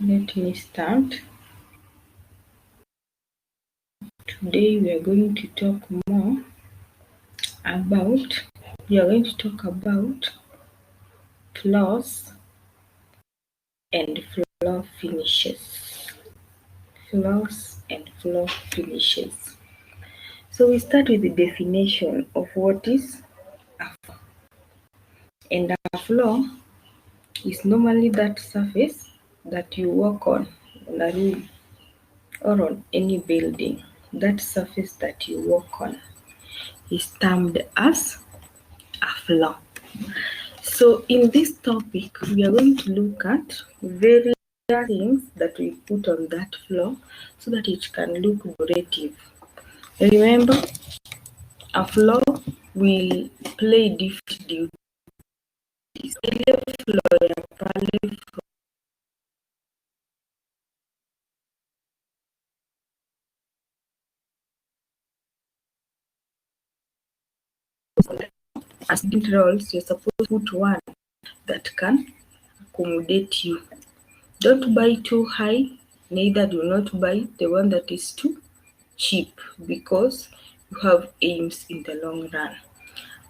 Let me start. Today we are going to talk about floors and floor finishes. Floors and floor finishes. So we start with the definition of what is a floor. And a floor is normally that surface that you walk on a room or on any building. That surface that you walk on is termed as a floor. So in this topic, we are going to look at various things that we put on that floor so that it can look decorative. Remember, a floor will play different duties. Ile floor ya pale as different roles, you're supposed to put one that can accommodate you. Don't buy too high, neither do not buy the one that is too cheap because you have aims in the long run.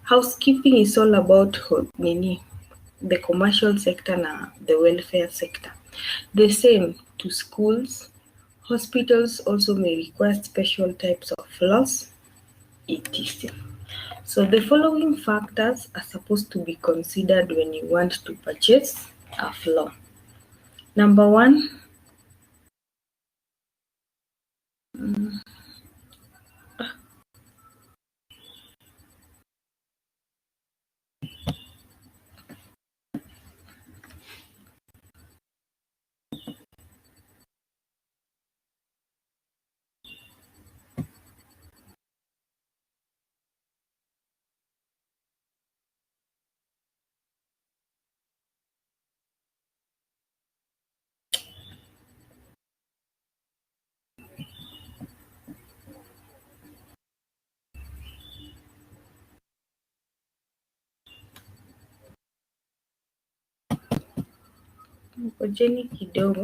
Housekeeping is all about the commercial sector na the welfare sector. The same to schools. Hospitals also may require special types of floors, etc. So the following factors are supposed to be considered when you want to purchase a floor. Number one, ngojeni kidogo.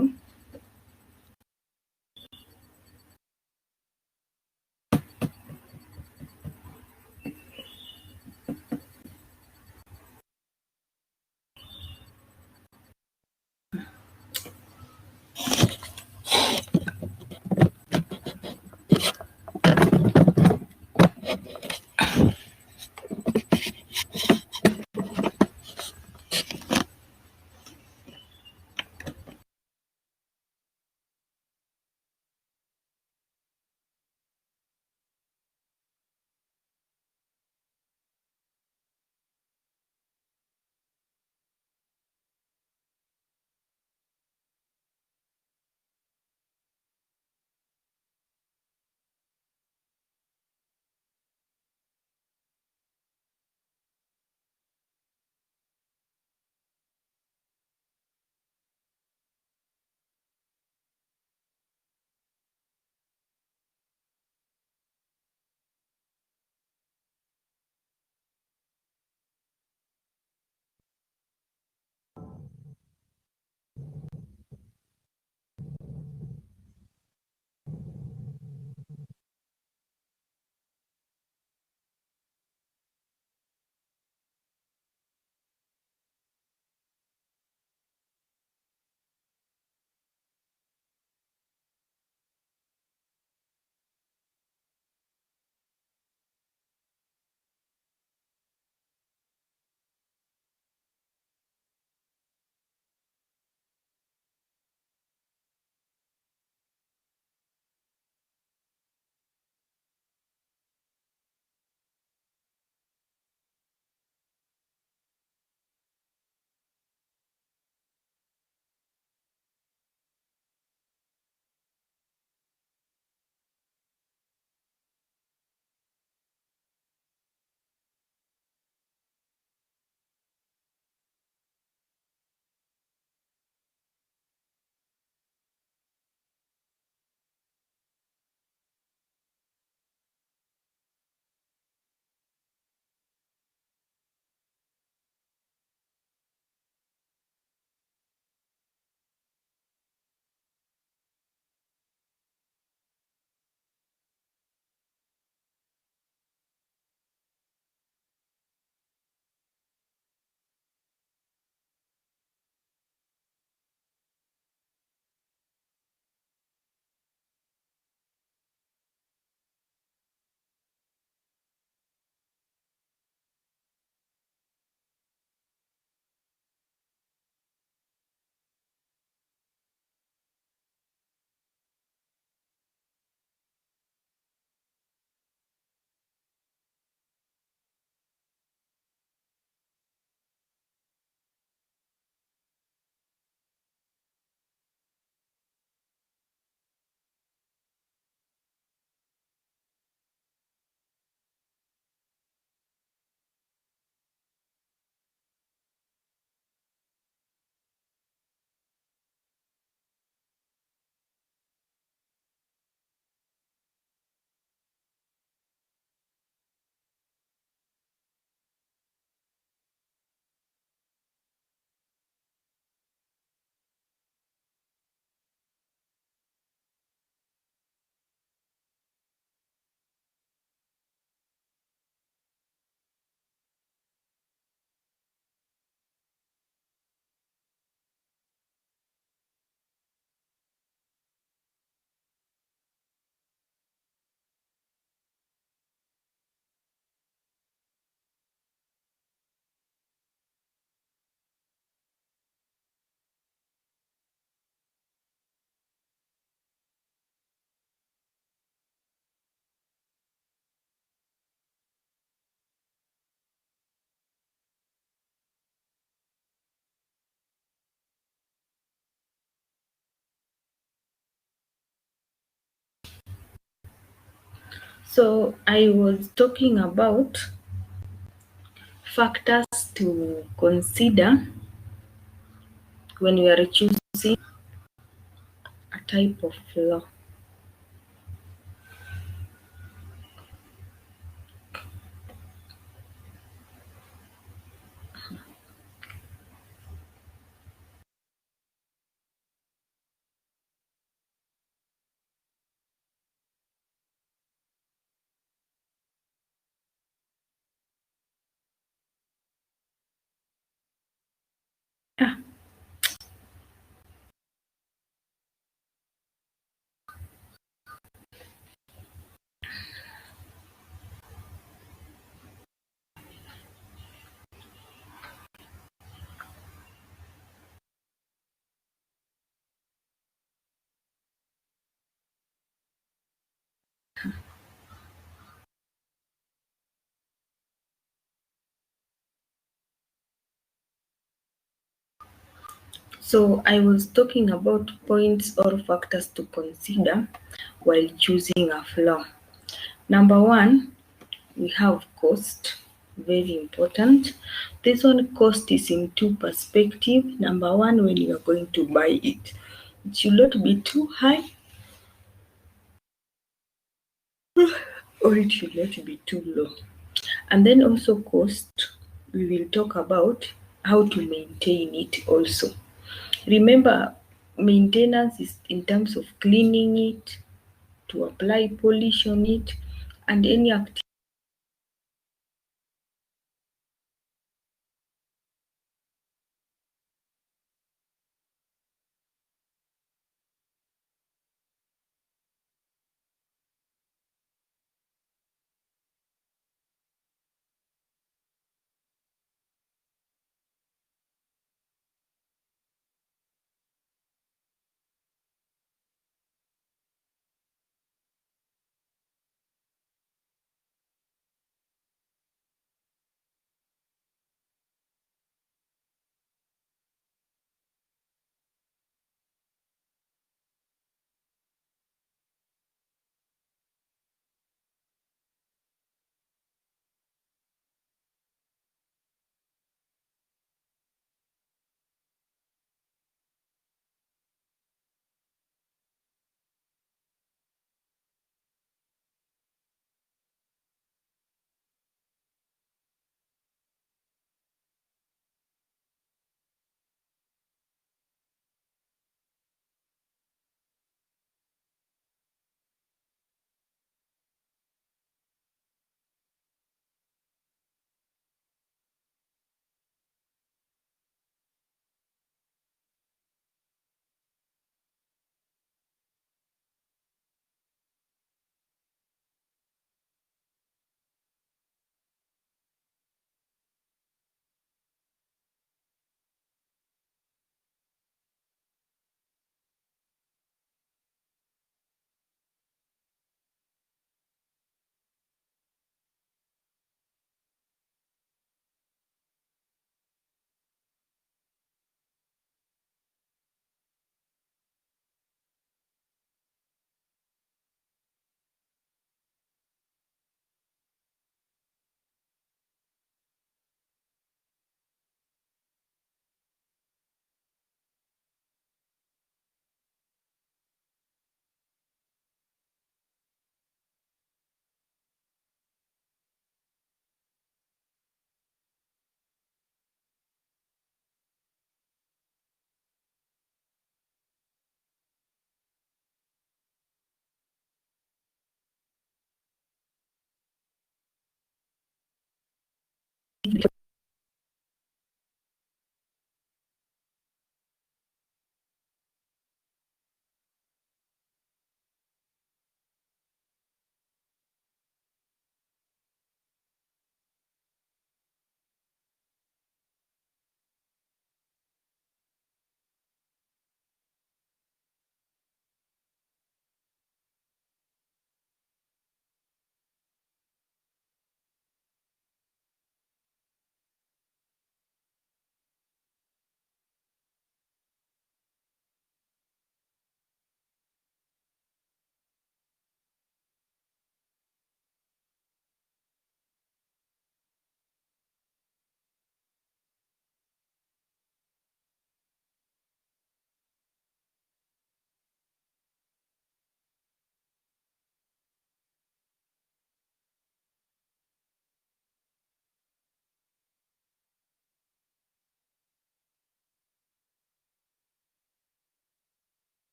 So I was talking about factors to consider when we are choosing a type of law. Ah, so I was talking about points or factors to consider while choosing a law. Number one, we have cost, very important. This one cost is in two perspective. Number one, when you are going to buy it should not be too high or it should not be too low. And then also cost, we will talk about how to maintain it also. Remember, maintenance is in terms of cleaning it, to apply polish on it, and any activity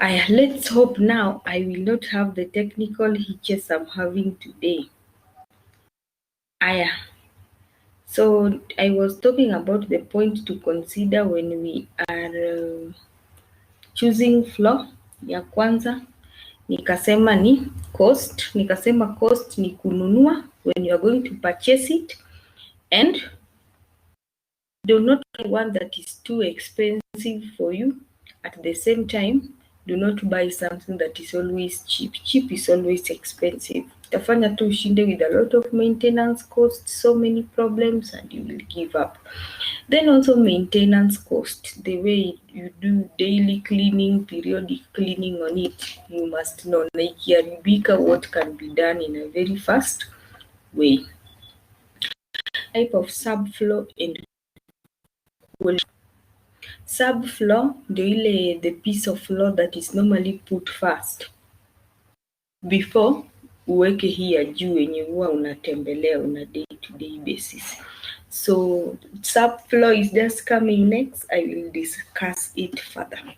Let's hope now I will not have the technical hitches I'm having today. So I was talking about the point to consider when we are choosing floor. Ya kwanza nikasema ni cost. Nikasema cost ni kununua when you are going to purchase it, and do not buy one that is too expensive for you. At the same time, do not buy something that is always cheap. Cheap is always expensive. Itafanya tu ushinde with a lot of maintenance costs, so many problems, and you will give up. Then also maintenance cost, the way you do daily cleaning, periodic cleaning on it, you must know na ikiharibika what can be done in a very fast way. Type of subfloor and quality. Subfloor ndio ile the piece of floor that is normally put first before uweke hii ya juu yenye huwa unatembelea on a day to day basis. So subfloor is just coming next. I will discuss it further.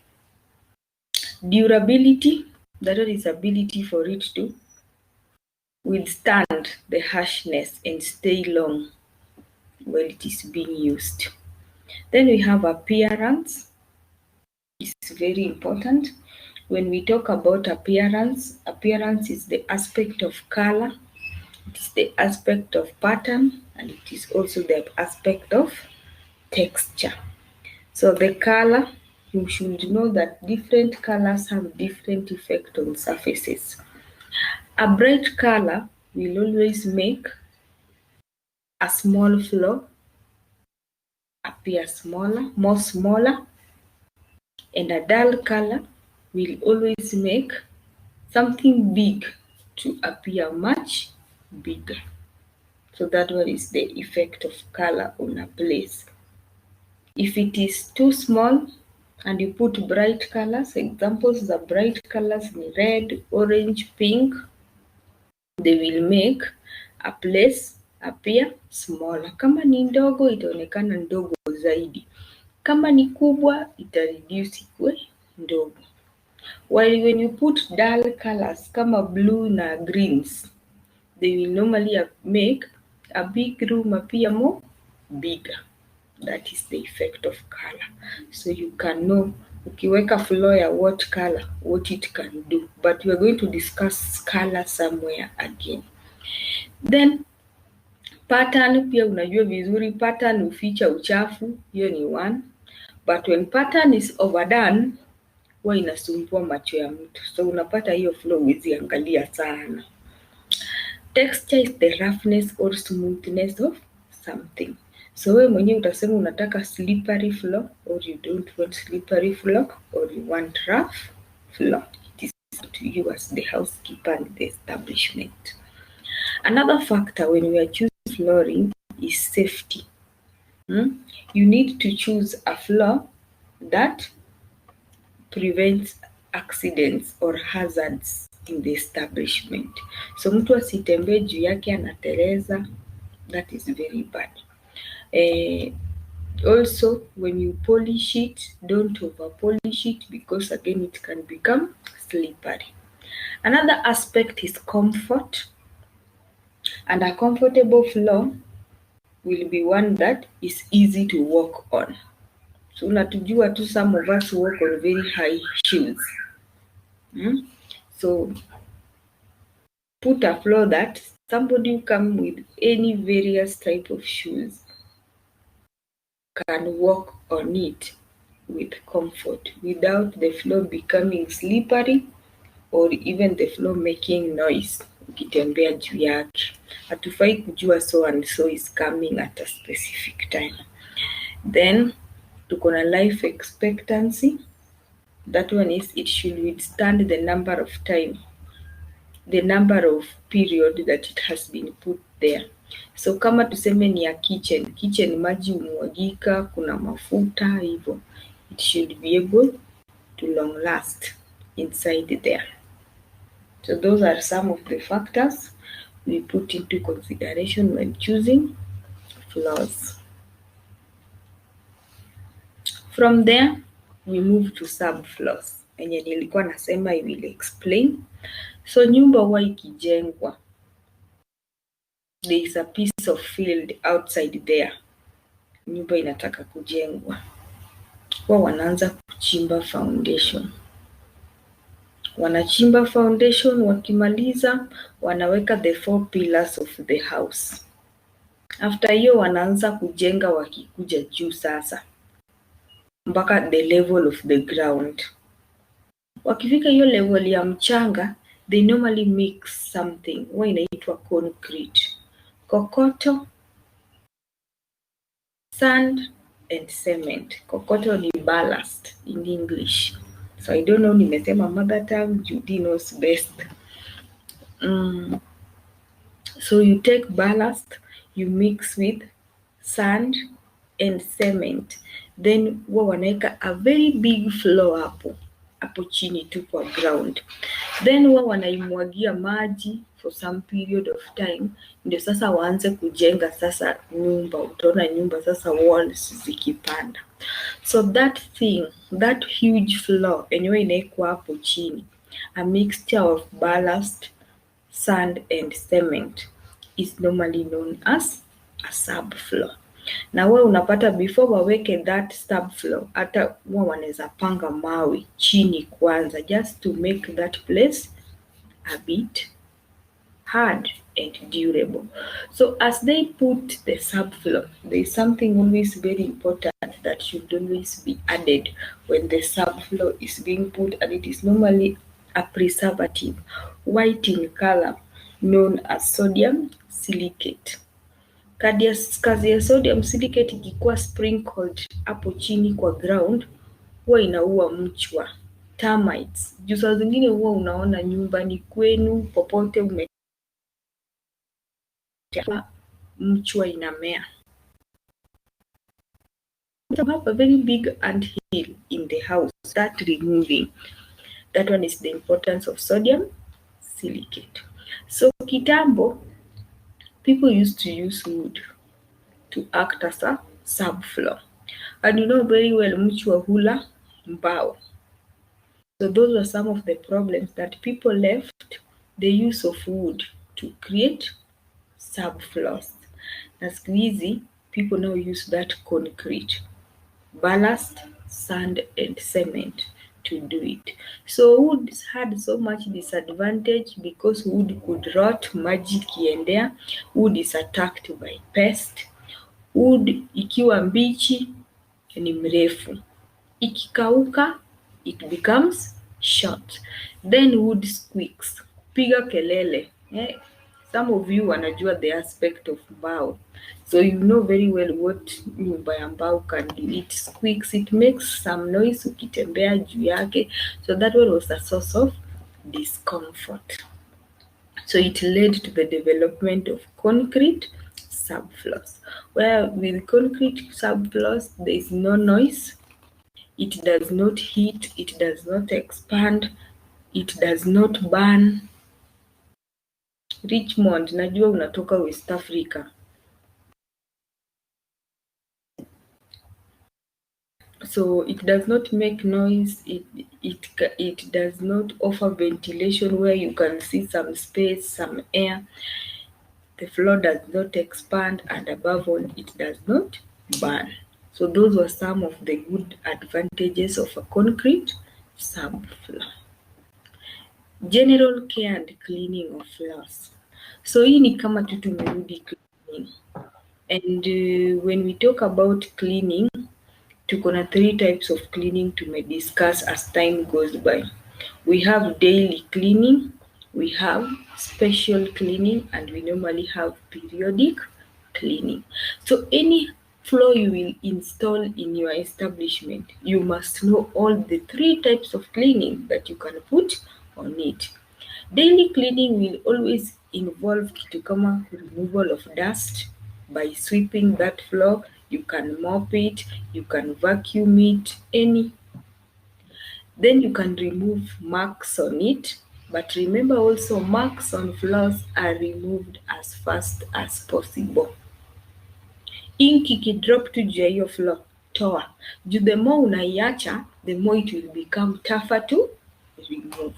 Durability, that is ability for it to withstand the harshness and stay long while it is being used. Then we have appearance. It's very important. When we talk about appearance, appearance is the aspect of color, it is the aspect of pattern, and it is also the aspect of texture. So the color, you should know that different colors have different effect on surfaces. A bright color will always make a small floor appear more smaller, and a dull color will always make something big to appear much bigger. So that one is the effect of color on a place. If it is too small and you put bright colors, examples of bright colors ni red, orange, pink, they will make a place appear smaller. Kama ni ndogo itaonekana ndogo zaidi. Kama ni kubwa itareduce ikuwe ndogo. While when you put dull colors kama blue na greens, they will normally make a big room appear more bigger. That is the effect of color. So you can know ukiweka floor ya what color, what it can do. But we are going to discuss color somewhere again. Then pattern pia unajua vizuri, pattern huficha uchafu, hiyo ni one. But when pattern is overdone, huwa inasumbua macho ya mtu. So unapata hiyo floor huwezi angalia sana. Texture is the roughness or smoothness of something. So wewe mwenyewe utasema unataka slippery floor, or you don't want slippery floor, or you want rough floor. It is up to you as the housekeeper and the establishment. Another factor when we are choosing flooring is safety. You need to choose a floor that prevents accidents or hazards in the establishment. So mtu asitembee juu yake anateleza, that is very bad. Also, when you polish it, don't over polish it, because again it can become slippery. Another aspect is comfort, and a comfortable floor will be one that is easy to walk on. So unatujua tu, some of us walk on very high shoes. So put a floor that somebody who come with any various type of shoes can walk on it with comfort without the floor becoming slippery or even the floor making noise ukitembea juu yake. Hatufai kujua so and so is coming at a specific time. Then tuko na life expectancy. That one is it should withstand the number of period that it has been put there. So kama tuseme ni ya kitchen maji umwagika, kuna mafuta hivyo, it should be able to long last inside there. So those are some of the factors we put into consideration when choosing floors. From there, we move to subfloors. yenye nilikuwa nasema I will explain. So nyumba huwa ikijengwa, there is a piece of field outside there. Nyumba inataka kujengwa, huwa wanaanza kuchimba foundation. Wanachimba foundation, wakimaliza wanaweka the 4 pillars of the house. After hiyo wanaanza kujenga wakikuja juu sasa mpaka the level of the ground. Wakifika hiyo level ya mchanga, they normally mix something huwa inaitwa concrete, kokoto, sand and cement. Kokoto ni ballast in English. So I don't know, nimesema mother tongue, Judy knows best. So you take ballast, you mix with sand and cement, then huwa wanaweka a very big floor hapo chini tu kwa ground, then huwa wanaimwagia maji for some period of time, ndio sasa waanze kujenga sasa nyumba. Utaona nyumba sasa walls zikipanda. So that huge floor enyewe inaekwa hapo chini, a mixture of ballast, sand and cement, is normally known as a subfloor. Na wewe unapata before waweke that subfloor, hata huwa wanaweza panga mawe chini kwanza, just to make that place a bit hard and durable. So as they put the subfloor, there is something always very important that should always be added when the subfloor is being put, and it is normally a preservative, white in color, known as sodium silicate. Kazi ya sodium silicate ikikuwa sprinkled hapo chini kwa ground, huwa inaua mchwa, termites. Juu saa zingine huwa unaona nyumbani kwenu popote mchwa inamea. You have a very big anthill in the house, that removing. That one is the importance of sodium silicate. So kitambo, people used to use wood to act as a subfloor. And you know very well, mchwa hula mbao. So those were some of the problems that people left the use of wood to create subfloors. Na siku hizi, people now use that concrete, ballast, sand and cement to do it. So wood had so much disadvantage because wood could rot, maji ikiendea. Wood is attacked by pest. Wood ikiwa mbichi ni mrefu, ikikauka it becomes short. Then wood squeaks, piga kelele. Some of you wanajua the aspect of mbao, so you know very well what nyumba ya mbao can do. It squeaks, it makes some noise ukitembea juu yake. So that one was a source of discomfort. So it led to the development of concrete subfloors, where with concrete subfloors there is no noise, it does not heat, it does not expand, it does not burn. Richmond, najua unatoka West Africa. So it does not make noise, it does not offer ventilation where you can see some space, some air. The floor does not expand, and above all, it does not burn. So those were some of the good advantages of a concrete subfloor. General care and cleaning of floors. So hii ni kama tu tumerudi cleaning. And when we talk about cleaning, tuko na 3 types of cleaning tumediscuss as time goes by. We have daily cleaning, we have special cleaning, and we normally have periodic cleaning. So any floor you will install in your establishment, you must know all the 3 types of cleaning that you can put on it. Daily cleaning will always involve kitu kama removal of dust by sweeping that floor. You can mop it, you can vacuum it, Then you can remove marks on it. But remember also, marks on floors are removed as fast as possible. Ink ikidrop tu juu ya hiyo floor, kutoa. The more unaiacha, the more it will become tougher to remove.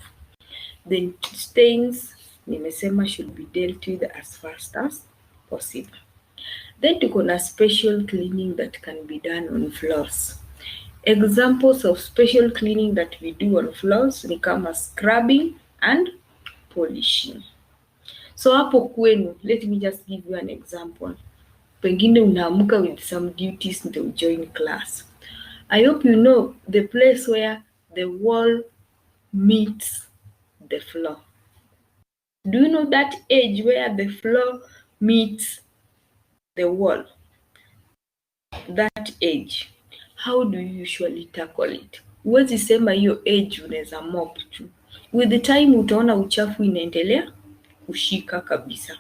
Then stains, nimesema, should be dealt with as fast as possible. Then tuko na special cleaning that can be done on floors. Examples of special cleaning that we do on floors ni kama scrubbing and polishing. So hapo kwenu, let me just give you an example. Pengine unaamka with some duties ndio join class. I hope you know the place where the wall meets the floor. Do you know that edge where the floor meets the wall? That edge. How do you usually tackle it? Huwezi sema hiyo edge unaweza mop tu. With the time utaona uchafu inaendelea kushika kabisa.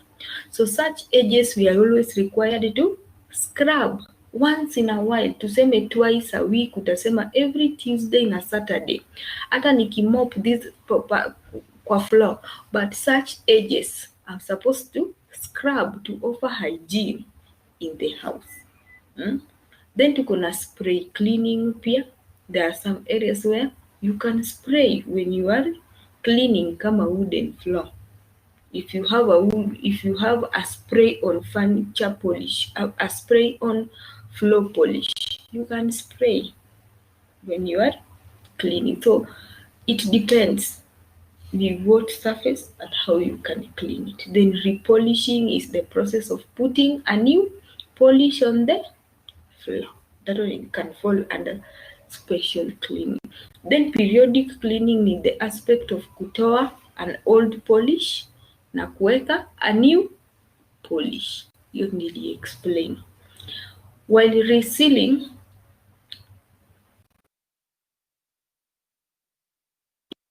So such edges we are always required to scrub once in a while. Tuseme twice a week, utasema every Tuesday na Saturday. Hata nikimop this kwa floor, but such edges I'm supposed to scrub to offer hygiene in the house. Then tuko na spray cleaning pia. There are some areas where you can spray when you are cleaning kama wooden floor. If you have a spray on furniture polish, a spray on floor polish, you can spray when you are cleaning. So it depends the what surface and how you can clean it. Then repolishing is the process of putting a new polish on the floor. That one can fall under special cleaning. Then periodic cleaning is the aspect of kutoa an old polish na kuweka a new polish. You need to explain. While resealing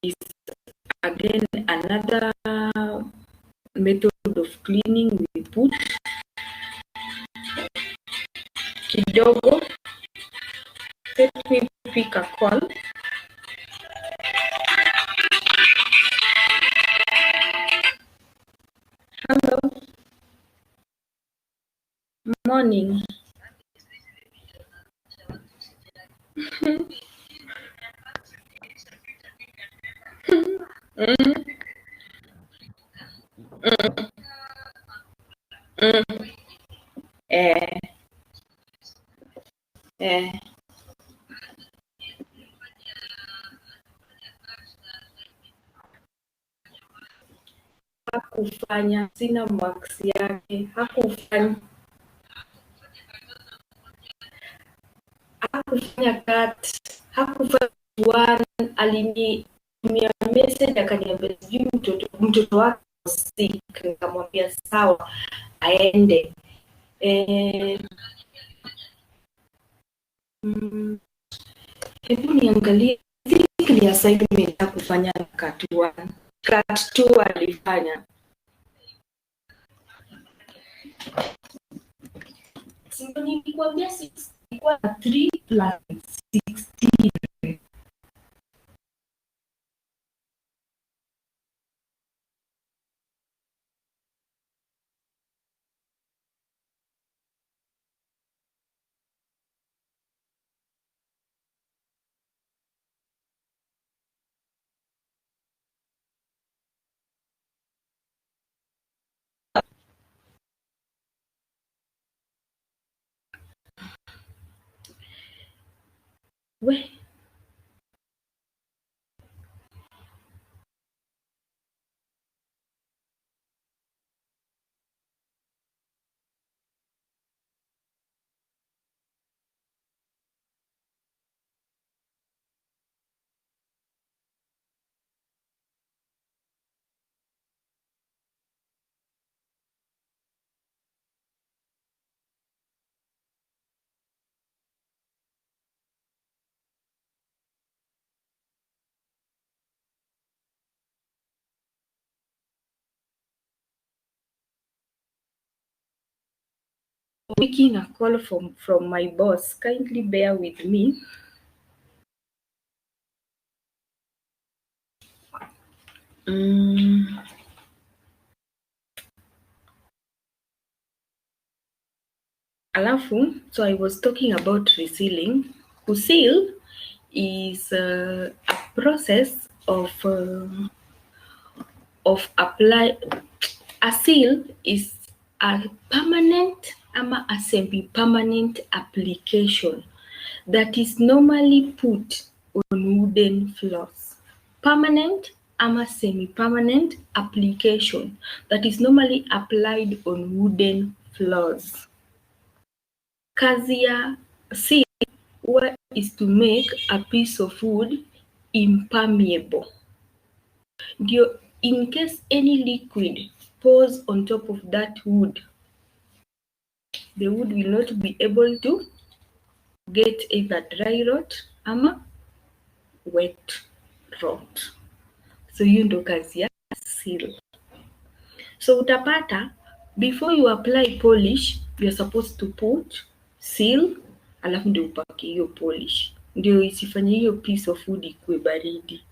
is again another method of cleaning. We put kidogo. Let me pick a call. Hello. Morning. Hakufanya, sina marks yake, hakufanya cut, hakufanya one. Alinitumia message akaniambia sijui mtoto wake sick, nikamwambia sawa aende. Hebu niangalie zile assignment ya kufanya cut 1. Cut 2 alifanya. Sio nilikwambia 6 ilikuwa 3 plus 16. We making a call from my boss. Kindly bear with me. Alafu, so I was talking about resealing. Kuseal is a process of apply. A seal is a permanent ama a semi-permanent application that is normally put on wooden floors. Permanent ama semi-permanent application that is normally applied on wooden floors. Kazi ya seal huwa is to make a piece of wood impermeable. Ndio in case any liquid pours on top of that wood, the wood will not be able to get either dry rot ama wet rot. So hiyo ndo kazi ya seal. So utapata before you apply polish, you are supposed to put seal, alafu ndio upake hiyo polish, ndio isifanye hiyo piece of wood ikuwe baridi.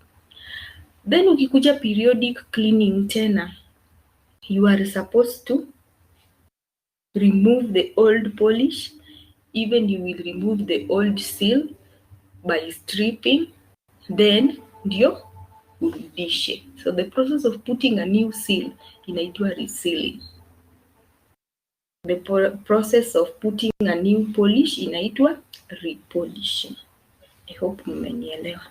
Then ukikuja periodic cleaning tena, you are supposed to remove the old polish, even you will remove the old seal by stripping, then ndio urudishe. So the process of putting a new seal inaitwa resealing. The process of putting a new polish inaitwa repolishing. I hope mmenielewa.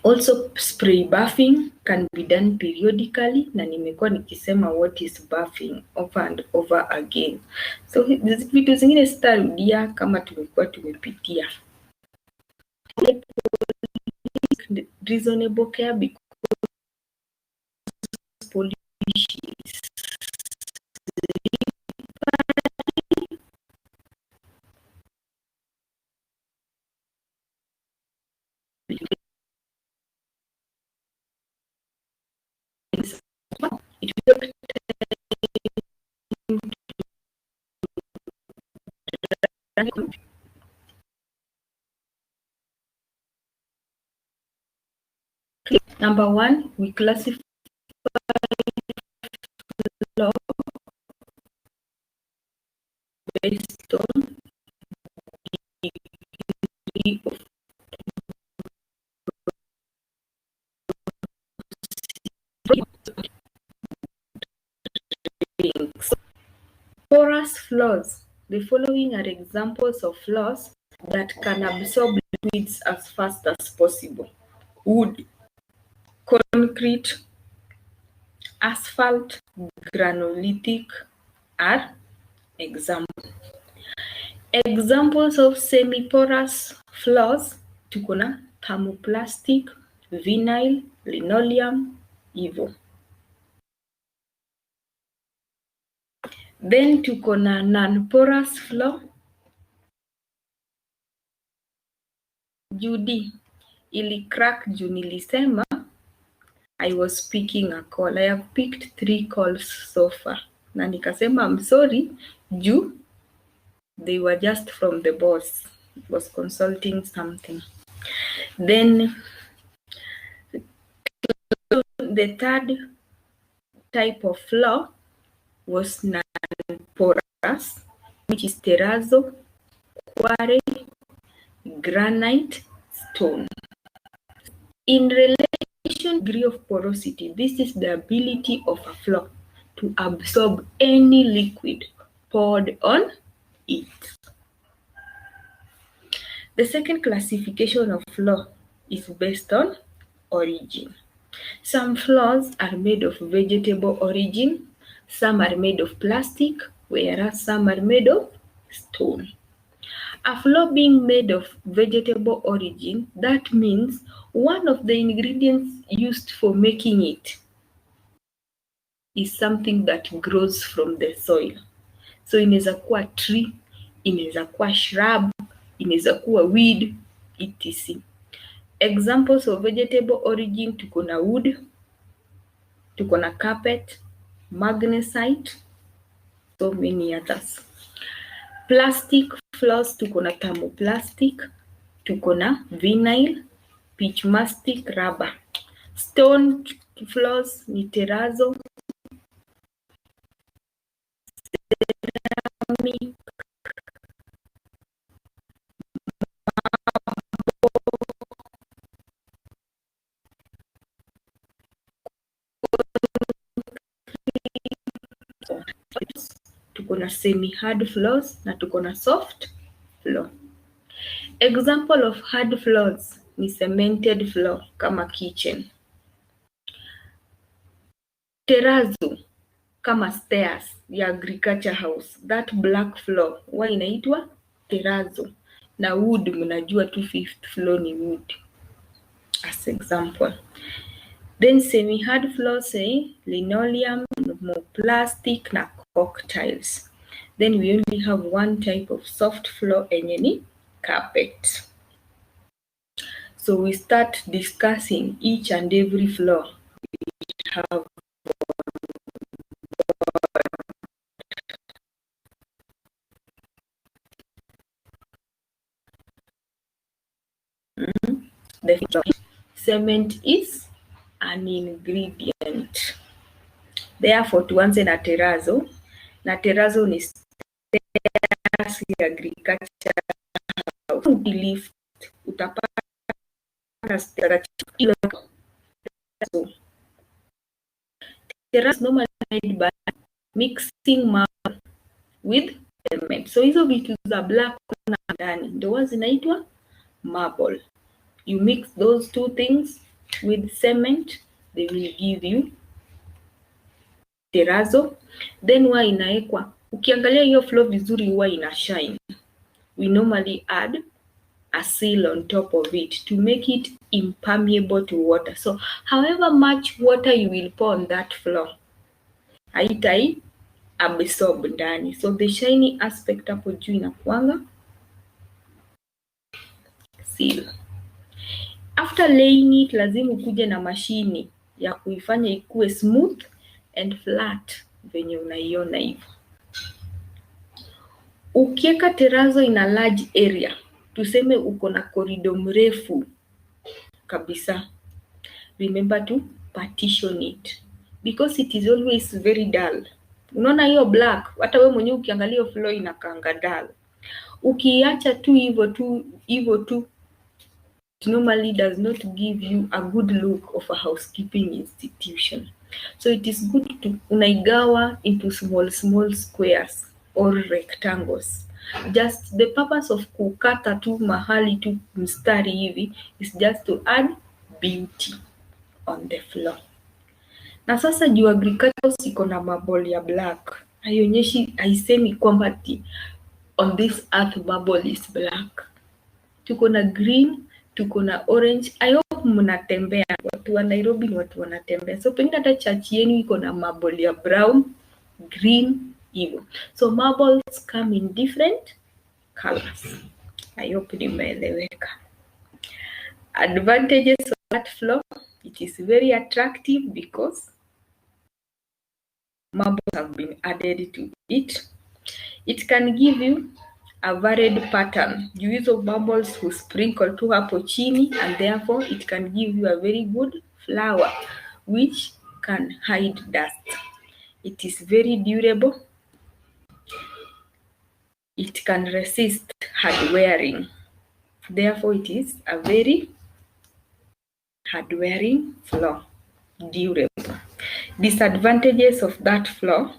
Also, spray buffing can be done periodically, na nimekuwa nikisema what is buffing over and over again. So vitu zingine sitarudia kama tumekuwa tumepitia. Reasonable care because polish is it will Number one, we classify flaw based on degree of porous flaws. The following are examples of flaws that can absorb liquids as fast as possible. Wood, concrete, asphalt, granolitic are examples. Examples of semi-porous flaws tuko na thermoplastic, vinyl, linoleum, hivyo. Then tuko na non-porous flaw. Judy, ili crack juu nilisema I was picking a call. I have picked 3 calls so far. Na nikasema I'm sorry juu they were just from the boss. It was consulting something. Then the third type of flaw was non-porous, which is terrazzo, quarry, granite, stone. In relation to degree of porosity, this is the ability of a flaw to absorb any liquid poured on it. The second classification of flaw is based on origin. Some flaws are made of vegetable origin, some are made of plastic, whereas some are made of stone. A flaw being made of vegetable origin, that means one of the ingredients used for making it is something that grows from the soil. So inaweza kuwa tree, inaweza kuwa shrub, inaweza kuwa weed, etc. Examples of vegetable origin tuko na wood, tuko na carpet, magnesite, so many others. Plastic flaws tuko na thermoplastic, tuko na vinyl, pitch mastic, rubber. Stone floors ni terrazzo, ceramic, tuko na semi hard floors na tuko na soft floor. Example of hard floors ni cemented floor kama kitchen. Terrazzo kama stairs ya agriculture house, that black floor huwa inaitwa terrazzo, na wood mnajua tu 5th floor ni wood as example. Then semi hard floors say linoleum, plastic na cork tiles. Then we only have one type of soft floor enye ni carpet. So we start discussing each and every floor. We have the cement is an ingredient. Therefore, tuanze na terrazzo. Na terrazzo ni stairs ya agriculture house. Lift utapata stairs. Terrazzo normally made by mixing marble with cement. So hizo vitu za black na ndani ndio zinaitwa marble. You mix those two things with cement, they will give you terrazzo. Then huwa inaekwa, ukiangalia hiyo floor vizuri huwa ina shine. We normally add a seal on top of it to make it impermeable to water. So however much water you will pour on that floor, haitai absorb ndani. So the shiny aspect hapo juu inakuanga seal. After laying it, lazima ukuje na mashini ya kuifanya ikue smooth and flat venye unaiona hivyo. Ukieka terrazzo in a large area, tuseme uko na corridor mrefu kabisa, remember to partition it because it is always very dull. Unaona hiyo black, hata wewe mwenyewe ukiangalia floor inakaanga dull. Ukiacha tu hivyo tu, it normally does not give you a good look of a housekeeping institution. So it is good to unaigawa into small squares or rectangles. Just the purpose of kukata tu mahali tu mstari hivi is just to add beauty on the floor. Na sasa juu agriculture house iko na marble ya black, haionyeshi, haisemi kwamba on this earth marble is black. Tuko na green, tuko na orange. I hope mnatembea, watu wa Nairobi ni watu wanatembea. So pengine hata church yenu iko na marble ya brown, green, hivyo. So marbles come in different colors. I hope nimeeleweka. Advantages of that floor, it is very attractive because marbles have been added to it. It can give you a varied pattern. Juu hizo marbles husprinkle tu hapo chini and therefore it can give you a very good flower which can hide dust. It is very durable. It can resist hard wearing. Therefore it is a very hard wearing floor, durable. Disadvantages of that floor,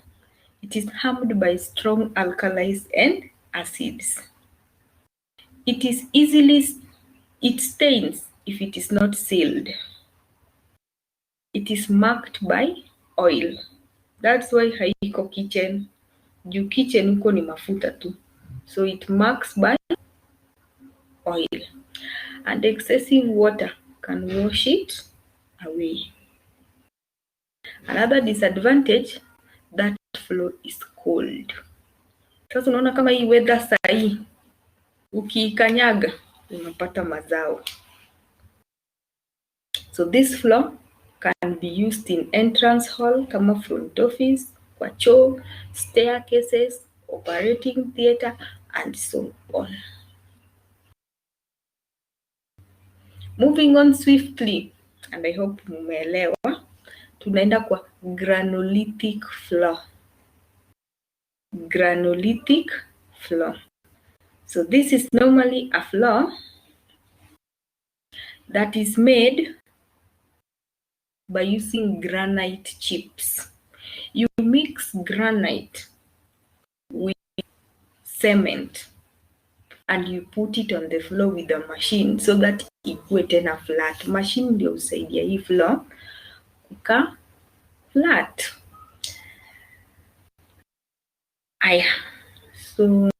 it is harmed by strong alkalis and acids. It stains if it is not sealed. It is marked by oil. That's why haiko kitchen. Juu kitchen huko ni mafuta tu. So it marks by oil. And excessive water can wash it away. Another disadvantage, that floor is cold. Sasa unaona kama hii weather sahi, ukikanyaga unapata mazao. So this floor can be used in entrance hall kama front office, kwa choo, staircases, operating theatre and so on. Moving on swiftly, and I hope mumeelewa. tunaenda kwa granulithic floor. Granulithic floor. So this is normally a floor that is made by using granite chips. You mix granite with cement and you put it on the floor with the machine so that ikuwe tena flat. Machine ndio husaidia hii floor kukaa flat. Aya, so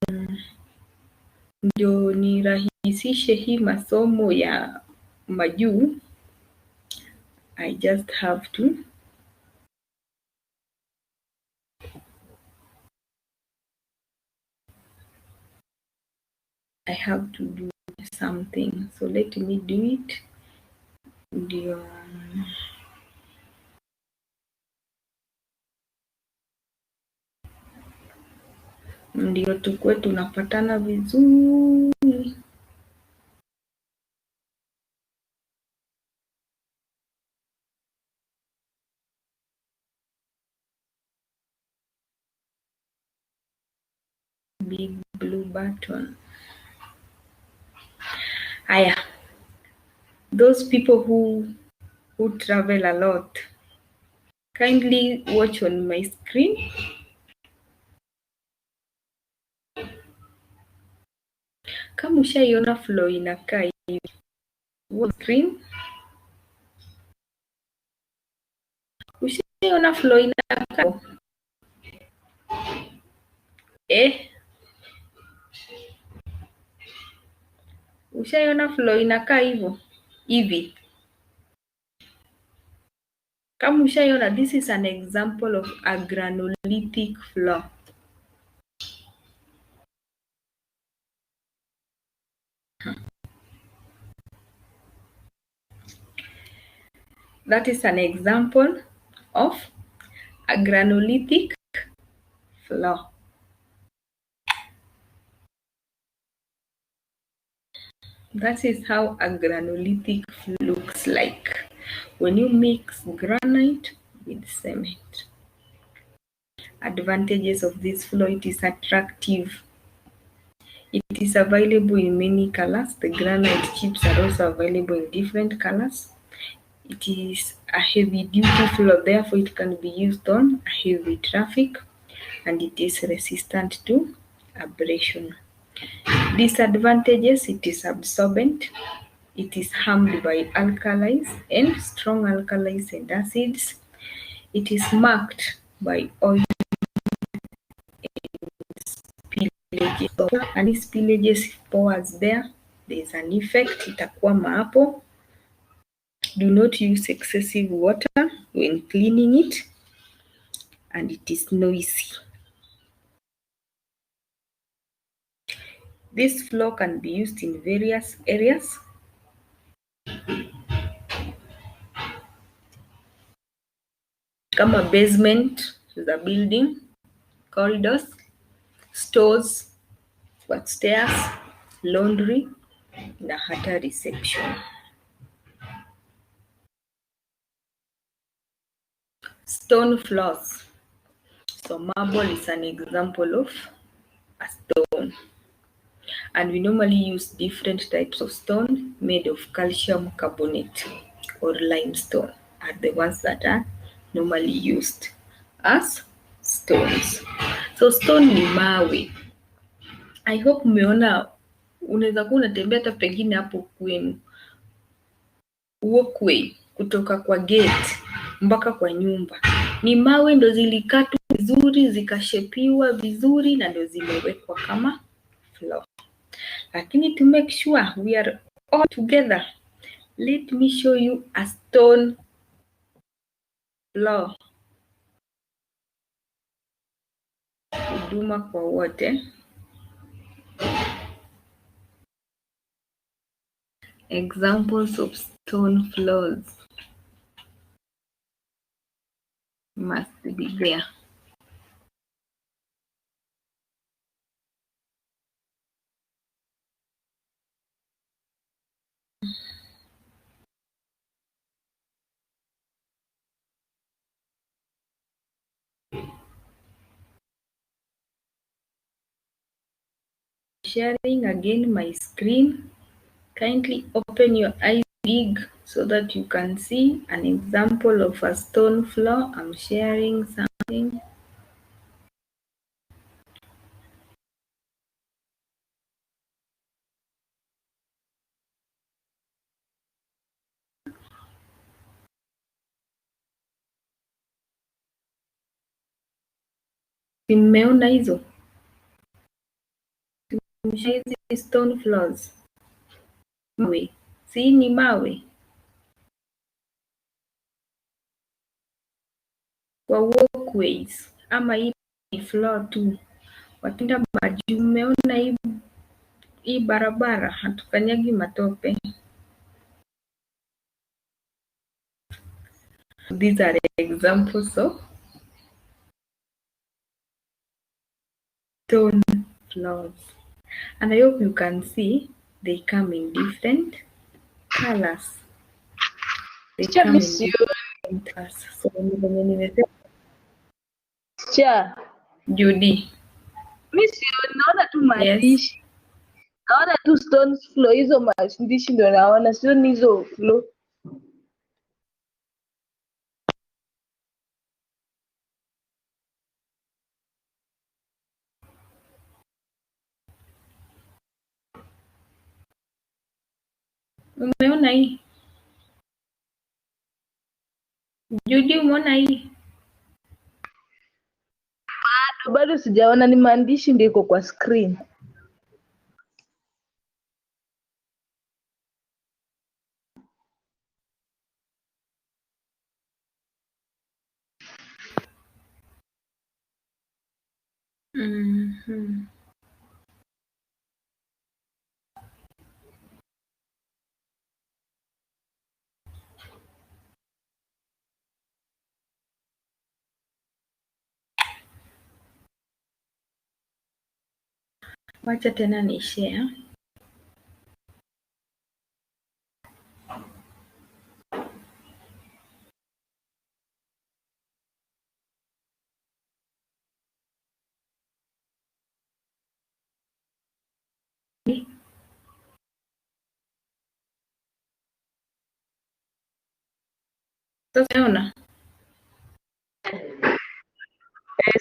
ndio nirahisishe hii masomo ya majuu, I just have to do something. So let me do it. Ndio tukue tunapatana vizuri. Big blue button. Aya, those people who travel a lot, kindly watch on my screen. Kama ushaiona floor inakaa hivi, screen. Ushaiona floor inakaa ushaiona floor inakaa hivyo hivi? Kama ushaiona, this is an example of a granulithic floor. That is an example of a granulithic floor. That is how a granulithic looks like when you mix granite with cement. Advantages of this floor: it is attractive. It is available in many colors. The granite chips are also available in different colors. It is a heavy duty floor, therefore it can be used on heavy traffic, and it is resistant to abrasion. Disadvantages: it is absorbent. It is harmed by alkalis and strong alkalis and acids. It is marked by oil spillages, and these spillages pours there is an effect, itakwama hapo. Do not use excessive water when cleaning it, and it is noisy. This floor can be used in various areas. Kama basement za building, corridors, stores, stairs, laundry na hata reception. Stone floors. So marble is an example of a stone. And we normally use different types of stone made of calcium carbonate or limestone are the ones that are normally used as stones. So stone ni mawe. I hope umeona, unaweza kuwa unatembea hata pengine hapo kwenu, walkway kutoka kwa gate mpaka kwa nyumba. Ni mawe ndo zilikatwa vizuri, zikashepiwa vizuri na ndo zimewekwa kama floor. Lakini to make sure we are all together, let me show you a stone floor. Huduma kwa wote. Examples of stone floors must be there. sharing again my screen. Kindly open your eyes big so that you can see an example of a stone floor. I'm sharing something. Mmeona hizo? Hizi stone floors. Mawe. Si ni mawe. Kwa walkways ama hii ni floor tu. Watenda majuu. Mmeona hii barabara hatukanyagi matope. These are examples of stone floors. And I hope you can see they come in different colors. They come in different colors. So nimesema Judy. Mimi sioni, naona tu maandishi. Yes. Naona tu stone floor, hizo maandishi ndio naona, sioni hizo floor. Umeona hii? Judy, umeona hii? Bado sijaona, ni maandishi ndio iko kwa screen. Wacha tena ni share. Sasa unaona?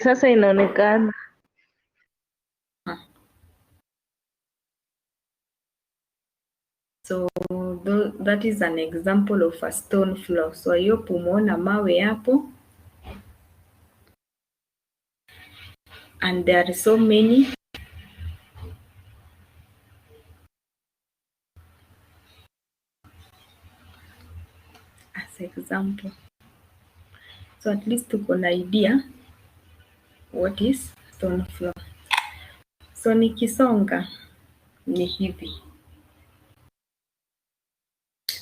Sasa inaonekana. So that is an example of a stone floor. So I hope umeona mawe hapo. And there are so many. As example. So at least tuko na idea what is stone floor. So nikisonga ni hivi.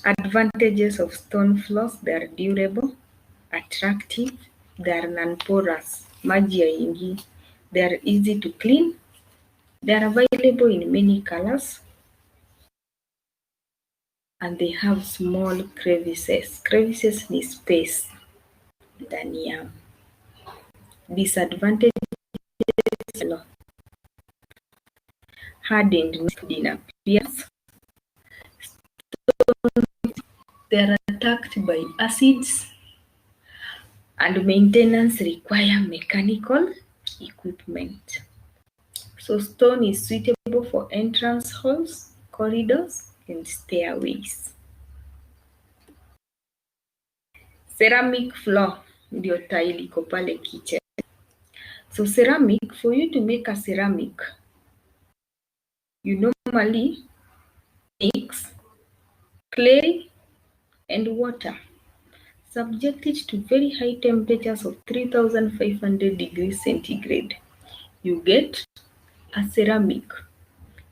Advantages of stone floors: they are durable, attractive, they are non-porous, maji haingii, they are easy to clean, they are available in many colors, and they have small crevices. Crevices ni space ndani yao. Disadvantages: hardened in appearance. They are attacked by acids, and maintenance require mechanical equipment. So stone is suitable for entrance halls, corridors, and stairways. Ceramic floor ndio tile iko pale kitchen. So ceramic, for you to make a ceramic, you normally mix clay and water. Subject it to very high temperatures of 3,500 degrees centigrade. You get a ceramic.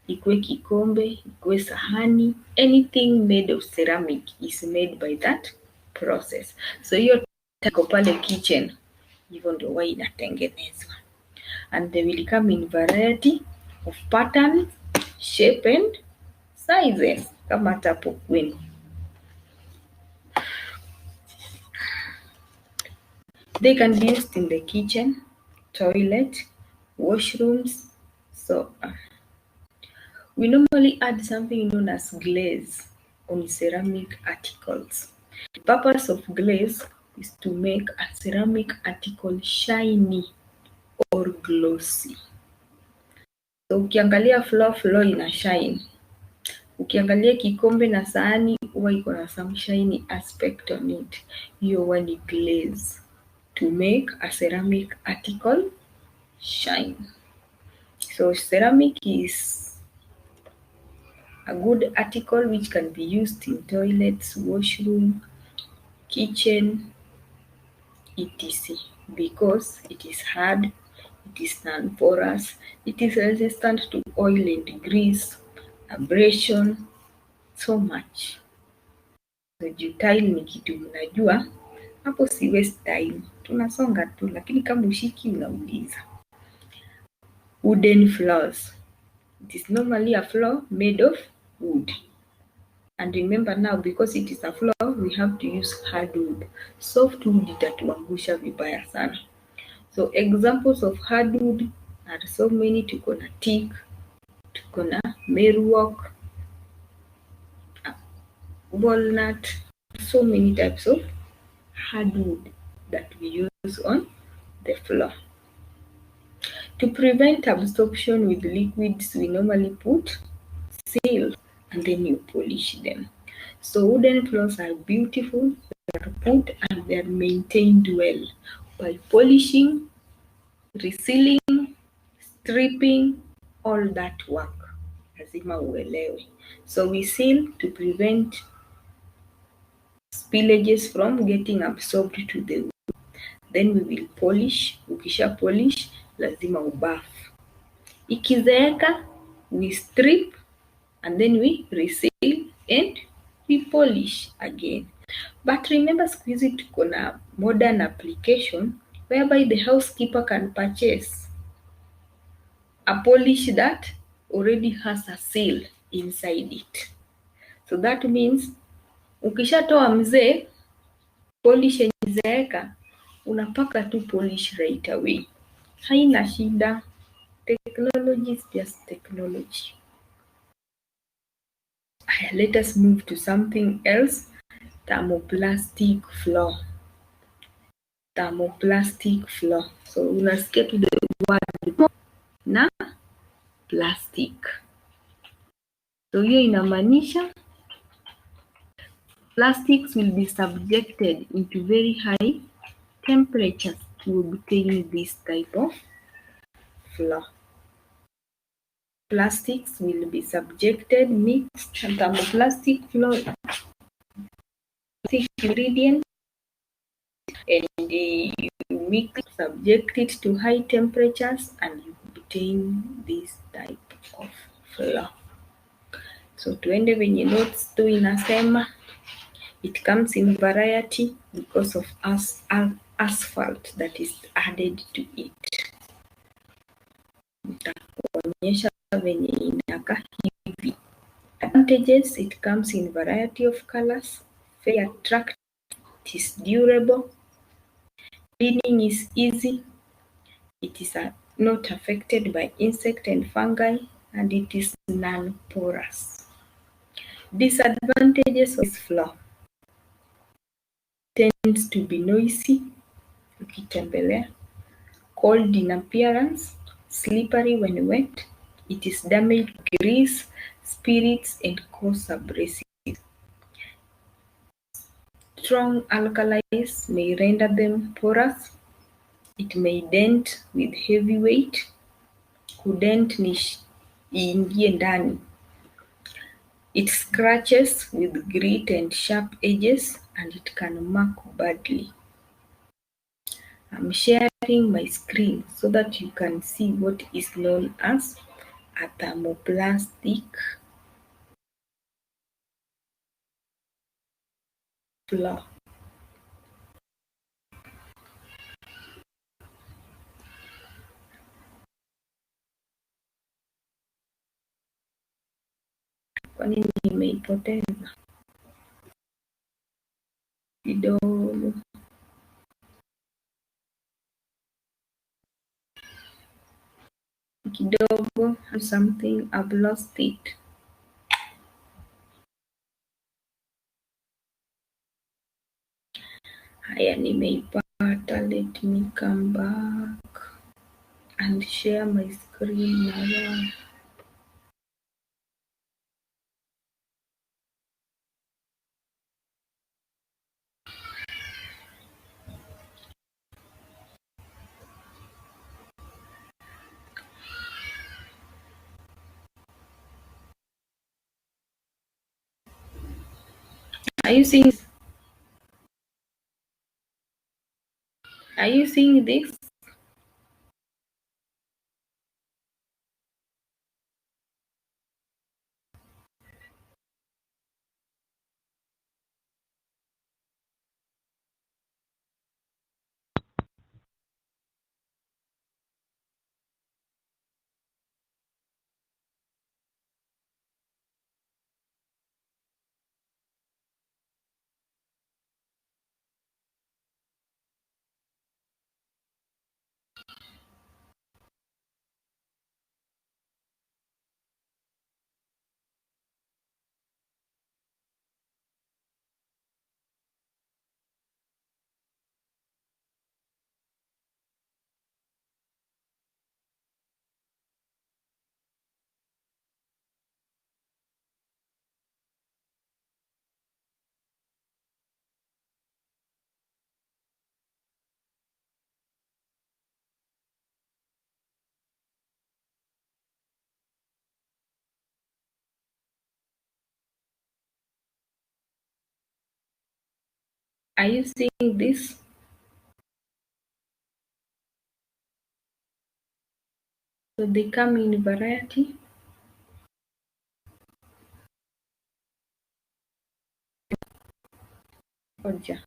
Ikue kikombe, ikue sahani, anything made of ceramic is made by that process. So hiyo iko pale kitchen, hivyo ndio huwa inatengenezwa. And they will come in variety of patterns, shape and sizes kama hata hapo kwenu. They can be used in the kitchen, toilet, washrooms, so We normally add something known as glaze on ceramic articles. The purpose of glaze is to make a ceramic article shiny or glossy. So ukiangalia floor ina shine. Ukiangalia kikombe na sahani huwa iko na some shiny aspect on it. Hiyo huwa ni glaze to make a ceramic article shine. So ceramic is a good article which can be used in toilets, washroom, kitchen, etc. because it is hard, it is non-porous, it is resistant to oil and grease, abrasion, so much. So juu tile ni kitu unajua, hapo si waste time, tunasonga tu, lakini kama ushiki unauliza. Wooden floors. It is normally a floor made of wood. And remember now, because it is a floor, we have to use hardwood. Softwood itatuangusha vibaya sana. So examples of hardwood are so many. Tuko na teak, tuko na metalwork, walnut, so many types of hardwood that we use on the floor. To prevent absorption with liquids, we normally put seal and then you polish them. So wooden floors are beautiful, they are put and they are maintained well by polishing, resealing, stripping, all that work. Lazima uelewe. So we seal to prevent spillages from getting absorbed to the wood. Then we will polish. Ukisha polish, lazima ubuff. Ikizeeka, we strip and then we reseal and we polish again. But remember, siku hizi tuko na modern application whereby the housekeeper can purchase a polish that already has a seal inside it. So that means ukishatoa mzee, polish yenye zeeka, unapaka tu polish right away. Haina shida. Technology is just technology. Let us move to something else. Thermoplastic floor. Thermoplastic floor. So unasikia tu the word na plastic. So hiyo inamaanisha plastics will be subjected into very high temperatures to obtain this type of floor. Plastics will be subjected, mixed, and thermoplastic floor ingredient, and you mix, subject it to high temperatures, and you obtain this type of floor. So tuende venye notes tu inasema, it comes in variety because of asphalt that is added to it. Nitakuonyesha venye inakaa hivi. Advantages, it comes in variety of colors, very attractive, it is durable, cleaning is easy, it is not affected by insect and fungi, and it is non-porous. Disadvantages of this floor: tends to be noisy ukitembelea, cold in appearance, slippery when wet, it is damaged with grease, spirits, and coarse abrasives. Strong alkalis may render them porous. It may dent with heavy weight. Kudent ni iingie ndani. It scratches with grit and sharp edges, and it can mark badly. I'm sharing my screen so that you can see what is known as a thermoplastic floor. Kwa nini nimeipoteza kidogo? kidogo, something, I've lost it. Haya, nimeipata. Let me come back and share my screen now. Are you seeing? Are you seeing this? Are you seeing this? So they come in variety. Oja.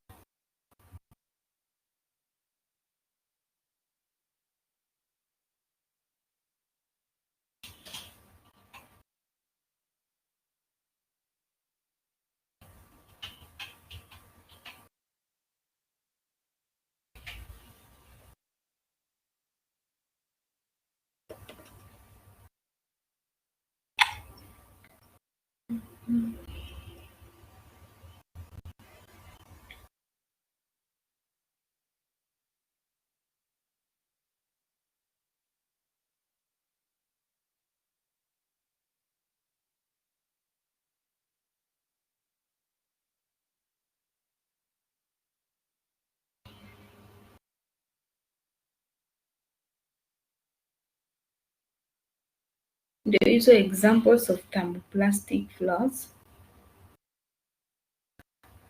There are also examples of thermoplastic floors.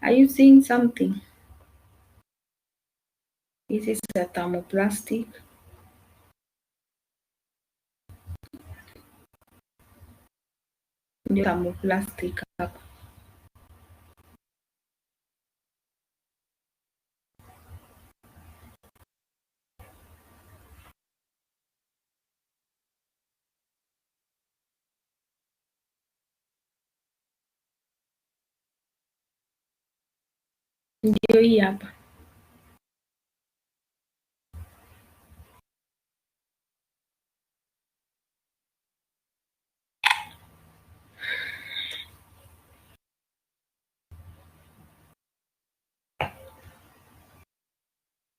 Are you seeing something? This is a thermoplastic. Ndio thermoplastic hapa. Ndio hii hapa.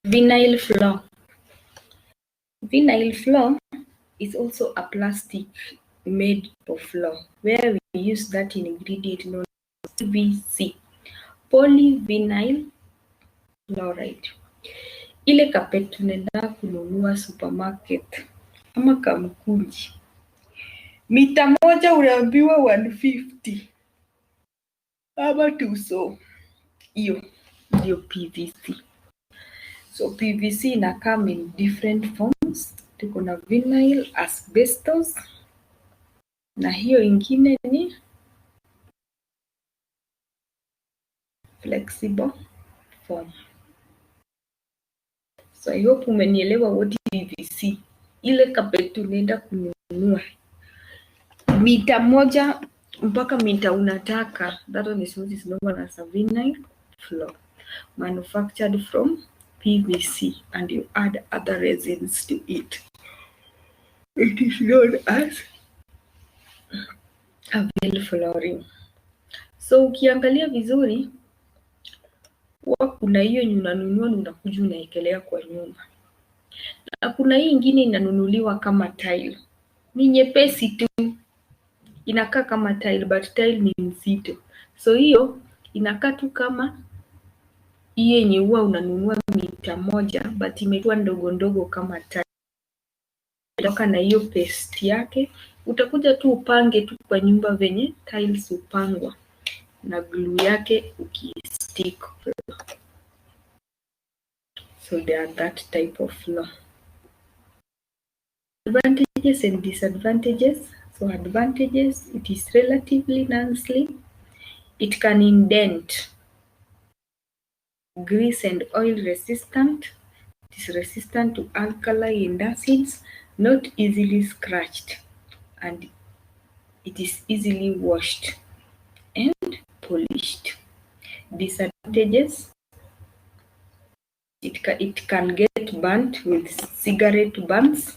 Vinyl floor. Vinyl floor is also a plastic made of floor where we use that ingredient known as PVC, polyvinyl chloride. Ile carpet tunaenda kununua supermarket ama Kamkunji, mita moja unaambiwa 150 ama tuso, hiyo ndio PVC. So PVC ina come in different forms. Tuko na vinyl, asbestos na hiyo ingine ni flexible form. So I hope umenielewa what is PVC. Ile carpet tunaenda kununua mita moja mpaka mita unataka, that one is what is known as a vinyl floor, manufactured from PVC, and you add other resins to it. It is known as Avail flooring. So ukiangalia vizuri, huwa kuna hiyo yenye unanunua na unakuja unaekelea kwa nyumba, na kuna hii ingine inanunuliwa kama tile. Ni nyepesi tu, inakaa kama tile but tile ni nzito. So hiyo inakaa tu kama hiyo yenye huwa unanunua mita moja but imekuwa ndogo ndogo kama tile. Toka na hiyo paste yake, utakuja tu upange tu kwa nyumba venye tiles hupangwa, na glue yake ukistick. So they are that type of floor. Advantages and disadvantages. So advantages, it is relatively non-slip. It can indent. Grease and oil resistant. It is resistant to alkali and acids, not easily scratched, and it is easily washed and polished. Disadvantages, it can get burnt with cigarette burns.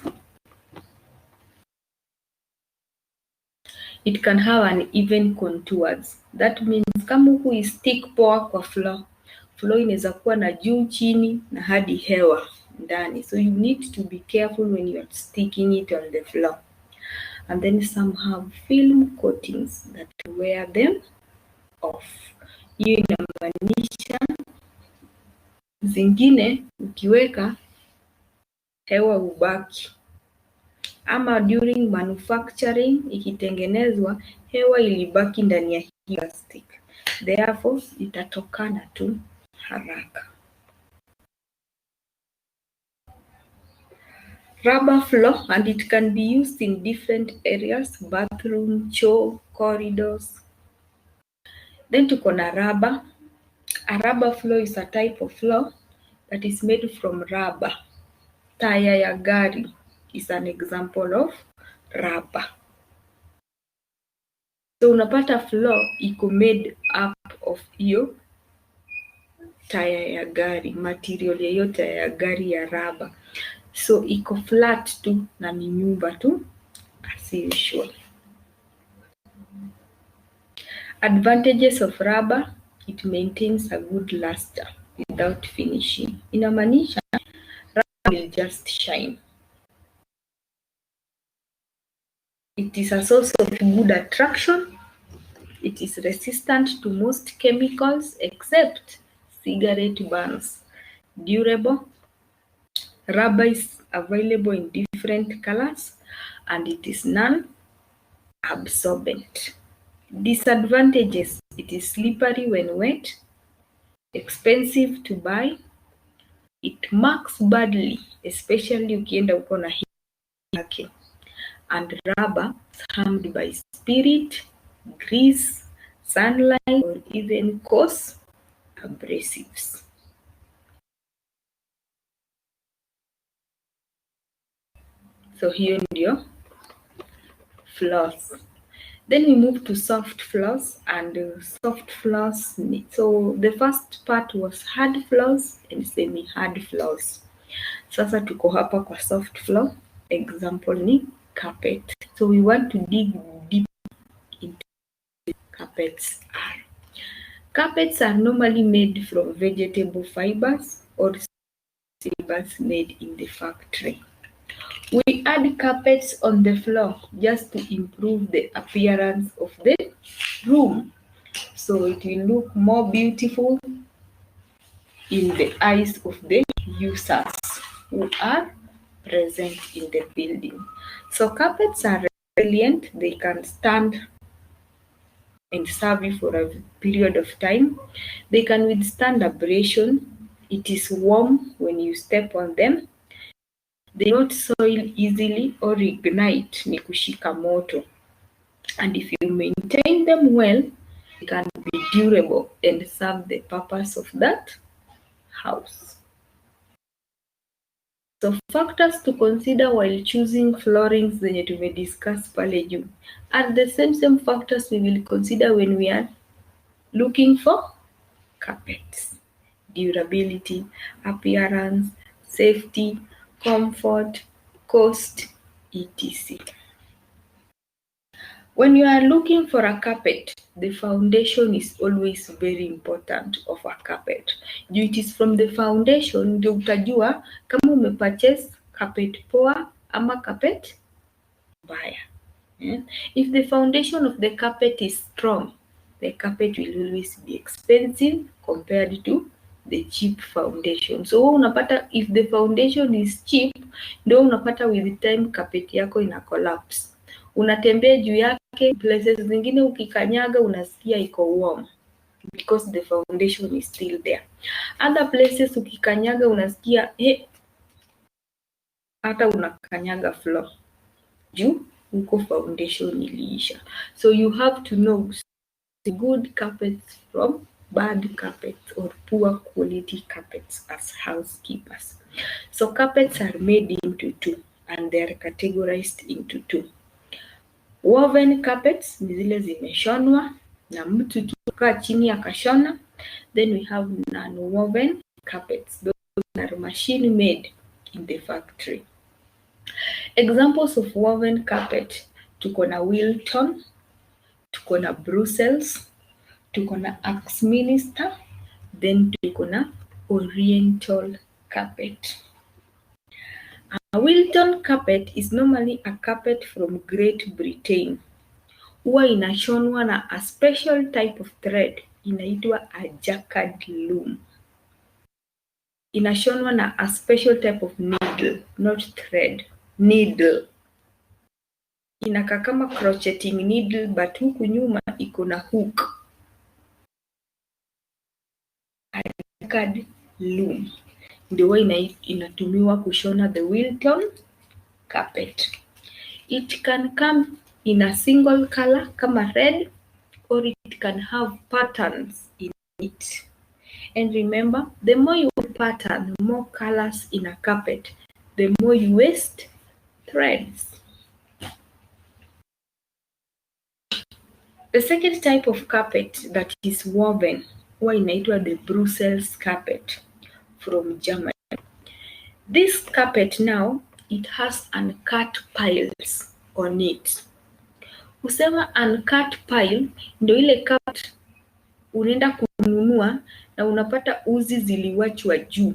It can have uneven contours. That means kama huku stick poa kwa floor inaweza kuwa na juu chini na hadi hewa ndani. So you need to be careful when you are sticking it on the floor. And then some have film coatings that wear them off. Hiyo inamaanisha zingine ukiweka hewa hubaki, ama during manufacturing ikitengenezwa hewa ilibaki ndani ya plastic, therefore itatokana tu haraka. Rubber floor, and it can be used in different areas, bathroom, choo, corridors. Then tuko na rubber. A rubber floor is a type of floor that is made from rubber. Taya ya gari is an example of rubber. So unapata floor iko made up of hiyo taya ya gari, material ya hiyo taya ya gari ya rubber. So iko flat tu na ni nyumba tu as usual. Advantages of rubber, it maintains a good luster without finishing. Inamaanisha rubber will just shine. It is a source of good attraction. It is resistant to most chemicals except cigarette burns. Durable. Rubber is available in different colors and it is non-absorbent. Disadvantages, it is slippery when wet, expensive to buy, it marks badly, especially ukienda uko na hii yake, and rubber is harmed by spirit, grease, sunlight, or even coarse abrasives. So hiyo ndio floors. Then we move to soft floors, and soft floors. So the first part was hard floors and semi-hard floors. Sasa tuko hapa kwa soft floor. Example ni carpet. So we want to dig deep into carpets. Carpets are normally made from vegetable fibers or fibers made in the factory. We add carpets on the floor just to improve the appearance of the room. So it will look more beautiful in the eyes of the users who are present in the building. So carpets are resilient, they can stand and serve you for a period of time. They can withstand abrasion. It is warm when you step on them. They don't soil easily or ignite, ni kushika moto. And if you maintain them well, they can be durable and serve the purpose of that house. So factors to consider while choosing floorings zenye tumediscuss pale juu are the same factors we will consider when we are looking for carpets: durability, appearance, safety, comfort, cost, etc. When you are looking for a carpet, the foundation is always very important of a carpet. It is from the foundation ndio utajua kama umepurchase carpet poa ama carpet mbaya. If the foundation of the carpet is strong, the carpet will always be expensive compared to the cheap foundation. So unapata if the foundation is cheap, ndio unapata with time carpet yako ina collapse. Unatembea juu yake, places zingine ukikanyaga unasikia iko warm because the foundation is still there. Other places ukikanyaga unasikia hata unakanyaga floor juu uko foundation iliisha. So you have to know the good carpets from bad carpets or poor quality carpets as housekeepers. So carpets are made into two and they are categorized into two. Woven carpets ni zile zimeshonwa na mtu tu kaa chini akashona. Then we have non-woven carpets. Those are machine made in the factory. Examples of woven carpet, tuko na Wilton, tuko na Brussels, tuko na Axminster, then tuko na Oriental carpet. A Wilton carpet is normally a carpet from Great Britain. Huwa inashonwa na a special type of thread inaitwa a jacquard loom. Inashonwa na a special type of needle, not thread, needle. Inakaa kama crocheting needle but huku nyuma iko na hook. A jacquard loom ndio huwa inatumiwa kushona the Wilton carpet. It can come in a single color kama red or it can have patterns in it. And remember, the more you pattern, more colors in a carpet, the more you waste threads. The second type of carpet that is woven huwa inaitwa the Brussels carpet from Germany. This carpet now, it has uncut piles on it. Kusema uncut pile ndio ile carpet unaenda kununua na unapata uzi ziliwachwa juu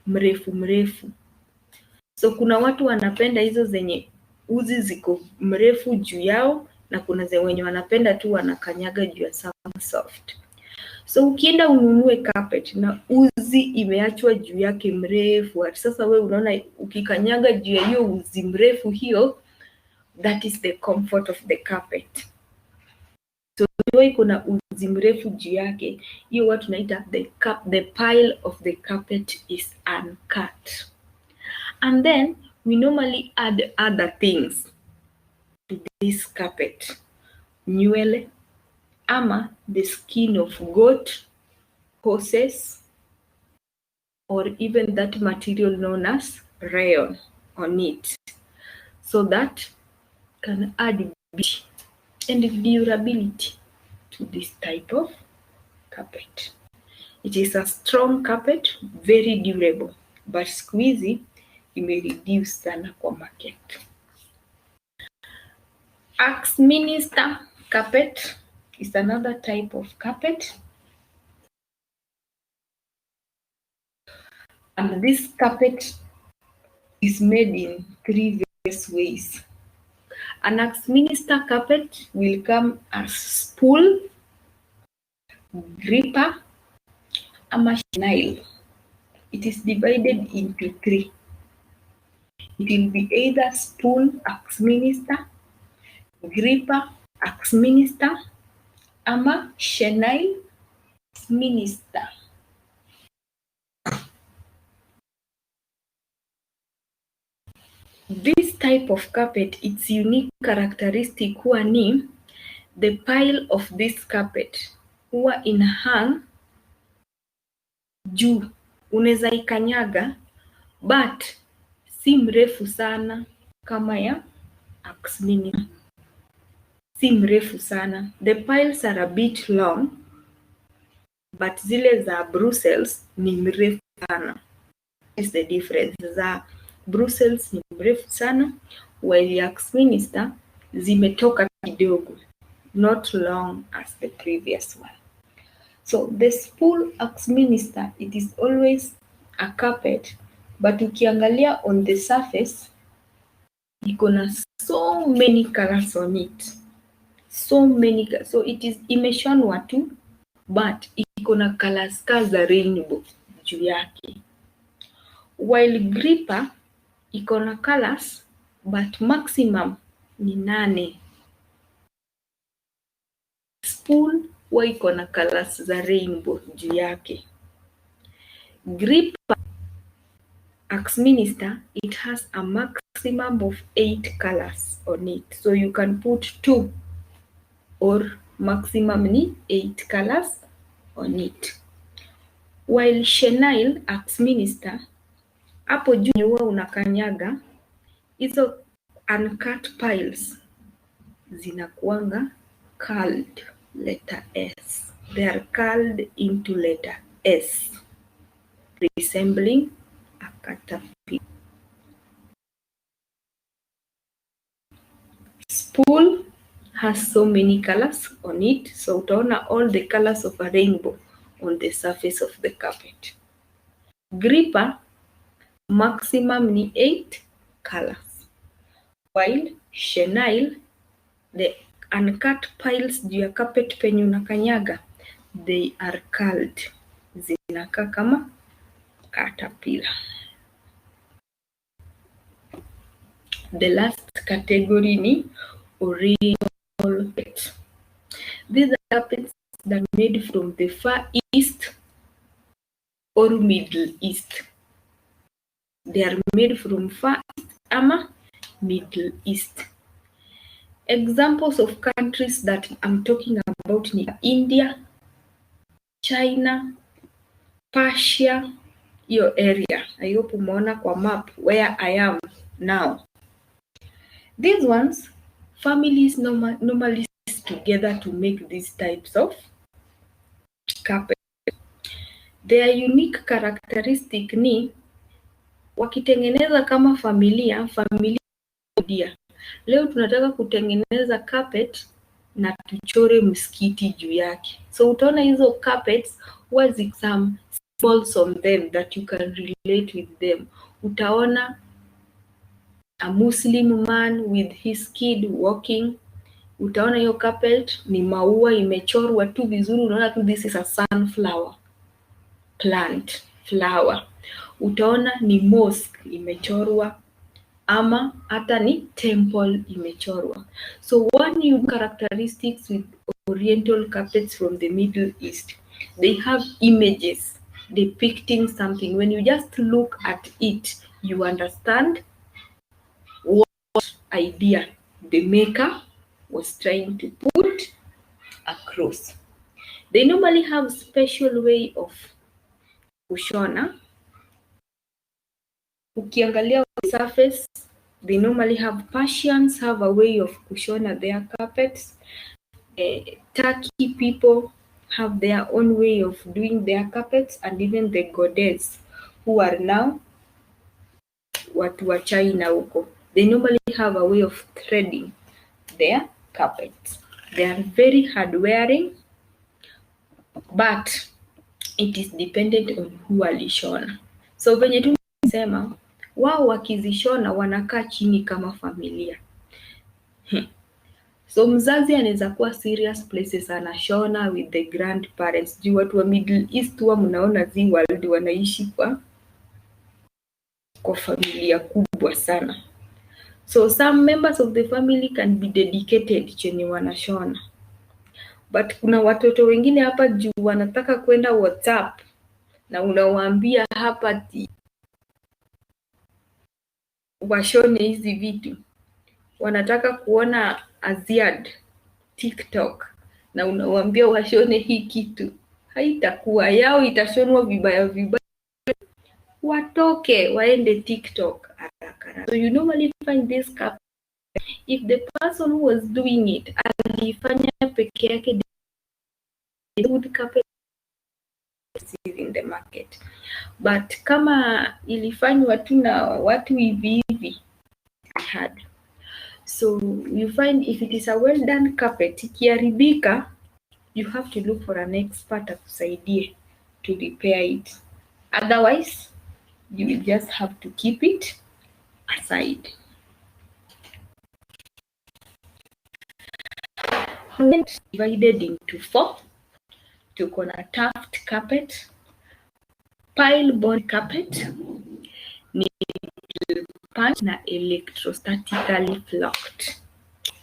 mrefu. So kuna watu wanapenda hizo zenye uzi ziko mrefu juu yao na kuna wenye wanapenda tu wanakanyaga juu ya soft. So ukienda ununue carpet na uzi imeachwa juu yake mrefu, sasa wewe unaona ukikanyaga juu ya hiyo uzi mrefu hiyo, that is the comfort of the carpet. So hiyo kuna uzi mrefu juu yake, hiyo watu naita the pile of the carpet is uncut. And then we normally add other things to this carpet. Nywele ama the skin of goat, horses, or even that material known as rayon on it. So that can add beauty and durability to this type of carpet. It is a strong carpet, very durable, but siku hizi imereduce sana kwa market. Axminster carpet is another type of carpet. And this carpet is made in three various ways. An Axminster carpet will come as spool, gripper, ama chenille. It is divided into three. It will be either spool Axminster, gripper Axminster, ama chenille Axminster. This type of carpet, its unique characteristic huwa ni the pile of this carpet huwa ina hang juu, unaweza ikanyaga but si mrefu sana kama ya Axminster. Si mrefu sana. The piles are a bit long but zile za Brussels ni mrefu sana. Is the difference. Za Brussels ni mrefu sana while ya Axminster zimetoka kidogo, not long as the previous one. So the spool Axminster, it is always a carpet, but ukiangalia on the surface iko na so many colors on it, so it is imeshonwa tu, but iko na colors za rainbow juu yake, while gripper iko na colors but maximum ni 8. Spool huwa iko na colors za rainbow juu yake. Gripper Axminster, it has a maximum of 8 colors on it, so you can put 2 or maximum ni 8 colors on it. While Chenille Axminster, hapo juu huwa unakanyaga hizo uncut piles zinakuanga curled letter S. They are curled into letter S, resembling a caterpillar. Spool has so many colors on it, so utaona all the colors of a rainbow on the surface of the carpet. Gripper maximum ni 8 colors, while Chenille, the uncut piles juu ya carpet penye unakanyaga, they are curled, zinakaa kama caterpillar. The last category ni oriental carpet. These are carpets that are made from the Far East or Middle East. They are made from Far East ama Middle East. Examples of countries that I'm talking about ni India, China, Persia, your area. I hope umeona kwa map where I am now. These ones, families normally sit together to make these types of carpet. Their unique characteristic ni wakitengeneza kama familia idea. Leo tunataka kutengeneza carpet na tuchore msikiti juu yake. So utaona hizo carpets was some symbols on them that you can relate with them. Utaona a Muslim man with his kid walking. Utaona hiyo carpet ni maua imechorwa tu vizuri, unaona tu this is a sunflower plant, flower. Utaona ni mosque imechorwa ama hata ni temple imechorwa. So one unique characteristics with oriental carpets from the Middle East, they have images depicting something. When you just look at it, you understand what idea the maker was trying to put across. They normally have special way of kushona. Ukiangalia the surface, they normally have Persians have a way of kushona their carpets. Turkey people have their own way of doing their carpets, and even the goddess who are now watu wa China huko, they normally have a way of threading their carpets. They are very hard wearing, but it is dependent on who alishona. So venye tumesema wao wakizishona wanakaa chini kama familia. So mzazi anaweza kuwa serious places anashona with the grandparents. Juu watu wa Middle East wa mnaona zi world wanaishi kwa familia kubwa sana. So some members of the family can be dedicated chenye wanashona. But kuna watoto wengine hapa juu wanataka kwenda WhatsApp na unawaambia hapa washone hizi vitu. Wanataka kuona Aziad TikTok na unawaambia washone hii kitu. Haitakuwa yao, itashonwa vibaya. Watoke waende TikTok haraka. So you normally find this carpet, if the person who was doing it alifanya peke yake, the wood carpet is in the market. But kama ilifanywa tu na watu hivi hard. So you find if it is a well done carpet, ikiharibika, you have to look for an expert akusaidie to repair it. Otherwise, you will just have to keep it aside. Divided into 4. Tuko na tuft carpet, pile bond carpet, needle punch na electrostatically flocked.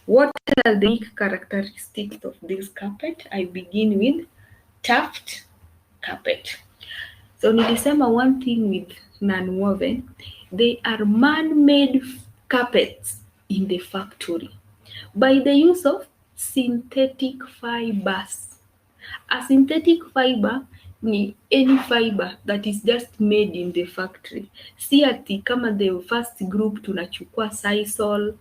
What are the characteristics of this carpet? I begin with tuft carpet. So nilisema one thing with non-woven, they are man-made carpets in the factory by the use of synthetic fibers. A synthetic fiber ni any fiber that is just made in the factory. Si ati kama the first group tunachukua sisal,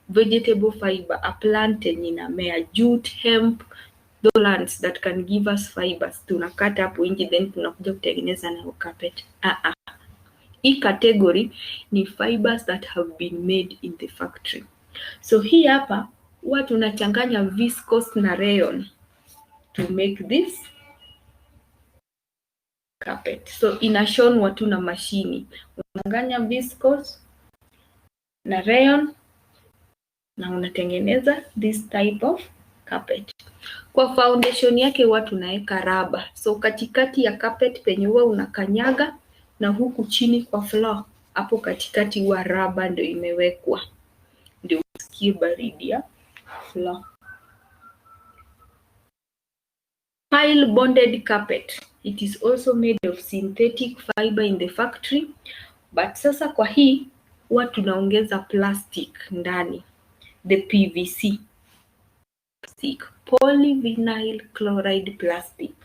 vegetable fiber, a plant yenye inamea, jute, hemp, those plants that can give us fibers, tunakata hapo nje then tunakuja kutengeneza nayo carpet. Hii category ni fibers that have been made in the factory. So hii hapa huwa tunachanganya viscose na rayon to make this carpet. So inashonwa tu na mashini. Unachanganya viscose na rayon na unatengeneza this type of carpet. Kwa foundation yake huwa tunaweka raba. So katikati ya carpet penye huwa unakanyaga na huku chini kwa floor, hapo katikati huwa raba ndio imewekwa. Ndio usikie baridi ya floor. Pile bonded carpet. It is also made of synthetic fiber in the factory, but sasa kwa hii huwa tunaongeza plastic ndani, the PVC, polyvinyl chloride plastic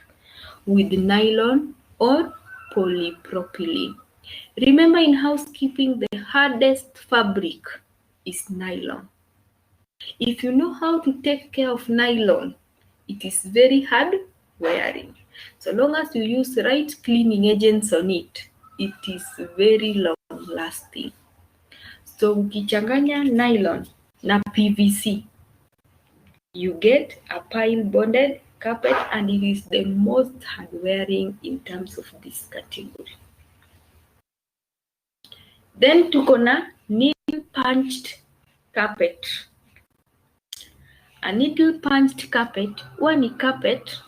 with nylon or polypropylene. Remember, in housekeeping, the hardest fabric is nylon. If you know how to take care of nylon, it is very hard wearing. So long as you use right cleaning agents on it, it is very long lasting. So ukichanganya nylon na PVC, you get a pile bonded carpet, and it is the most hard wearing in terms of this category. Then tuko na needle punched carpet. A needle punched carpet huwa ni carpet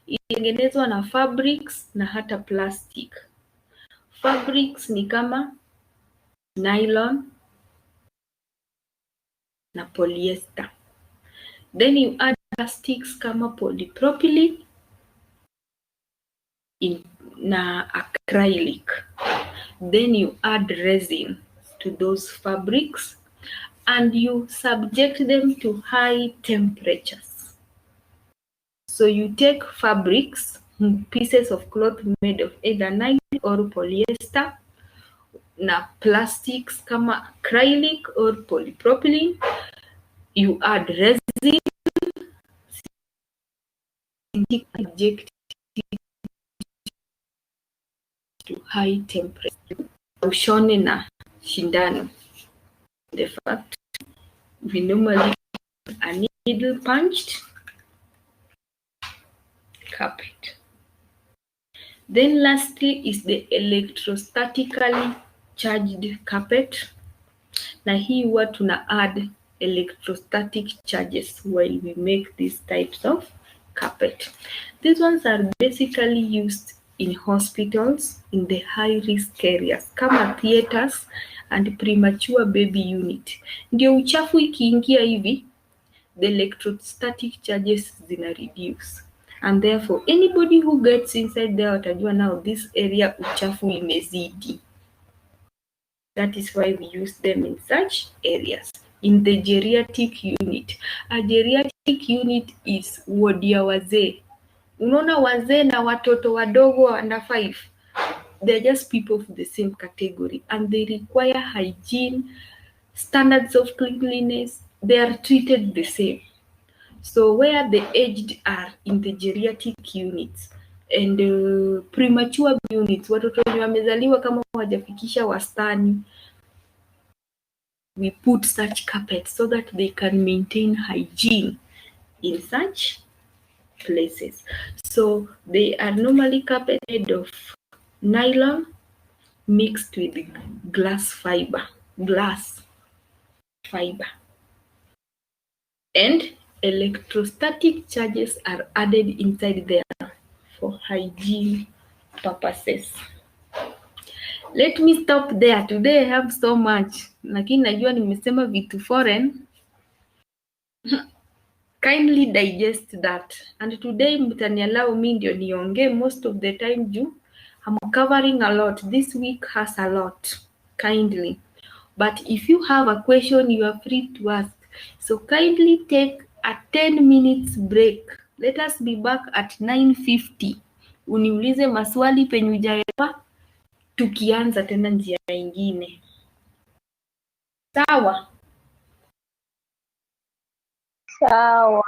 itengenezwa na fabrics na hata plastic. Fabrics ni kama nylon na polyester. Then you add plastics kama polypropylene na acrylic. Then you add resin to those fabrics and you subject them to high temperatures. So you take fabrics, pieces of cloth made of either nylon or polyester, na plastics kama acrylic or polypropylene, you add resin, subject to high temperature. Ushone na shindano. The fact, we normally use a needle punched carpet. Then lastly is the electrostatically charged carpet. Na hii huwa tuna add electrostatic charges while we make these types of carpet. These ones are basically used in hospitals in the high risk areas kama theaters and premature baby unit. Ndio uchafu ikiingia hivi, the electrostatic charges zina reduce. And therefore, anybody who gets inside there watajua now this area uchafu imezidi. That is why we use them in such areas. In the geriatric unit. A geriatric unit is ward ya wazee. Unaona wazee na watoto wadogo under 5. They're just people of the same category and they require hygiene, standards of cleanliness. They are treated the same. So where the aged are in the geriatric units and premature units, watoto wenye wamezaliwa kama hawajafikisha wastani, we put such carpets so that they can maintain hygiene in such places. So they are normally carpet made of nylon mixed with glass fiber. And electrostatic charges are added inside there for hygiene purposes. Let me stop there. Today I have so much, lakini najua nimesema vitu foreign. Kindly digest that. And today mtaniallow me ndio niongee most of the time juu I'm covering a lot. This week has a lot. Kindly. But if you have a question, you are free to ask. So kindly take a 10 minutes break. Let us be back at 9:50. Uniulize maswali penye hujaelewa, tukianza tena njia ingine. Sawa? Sawa.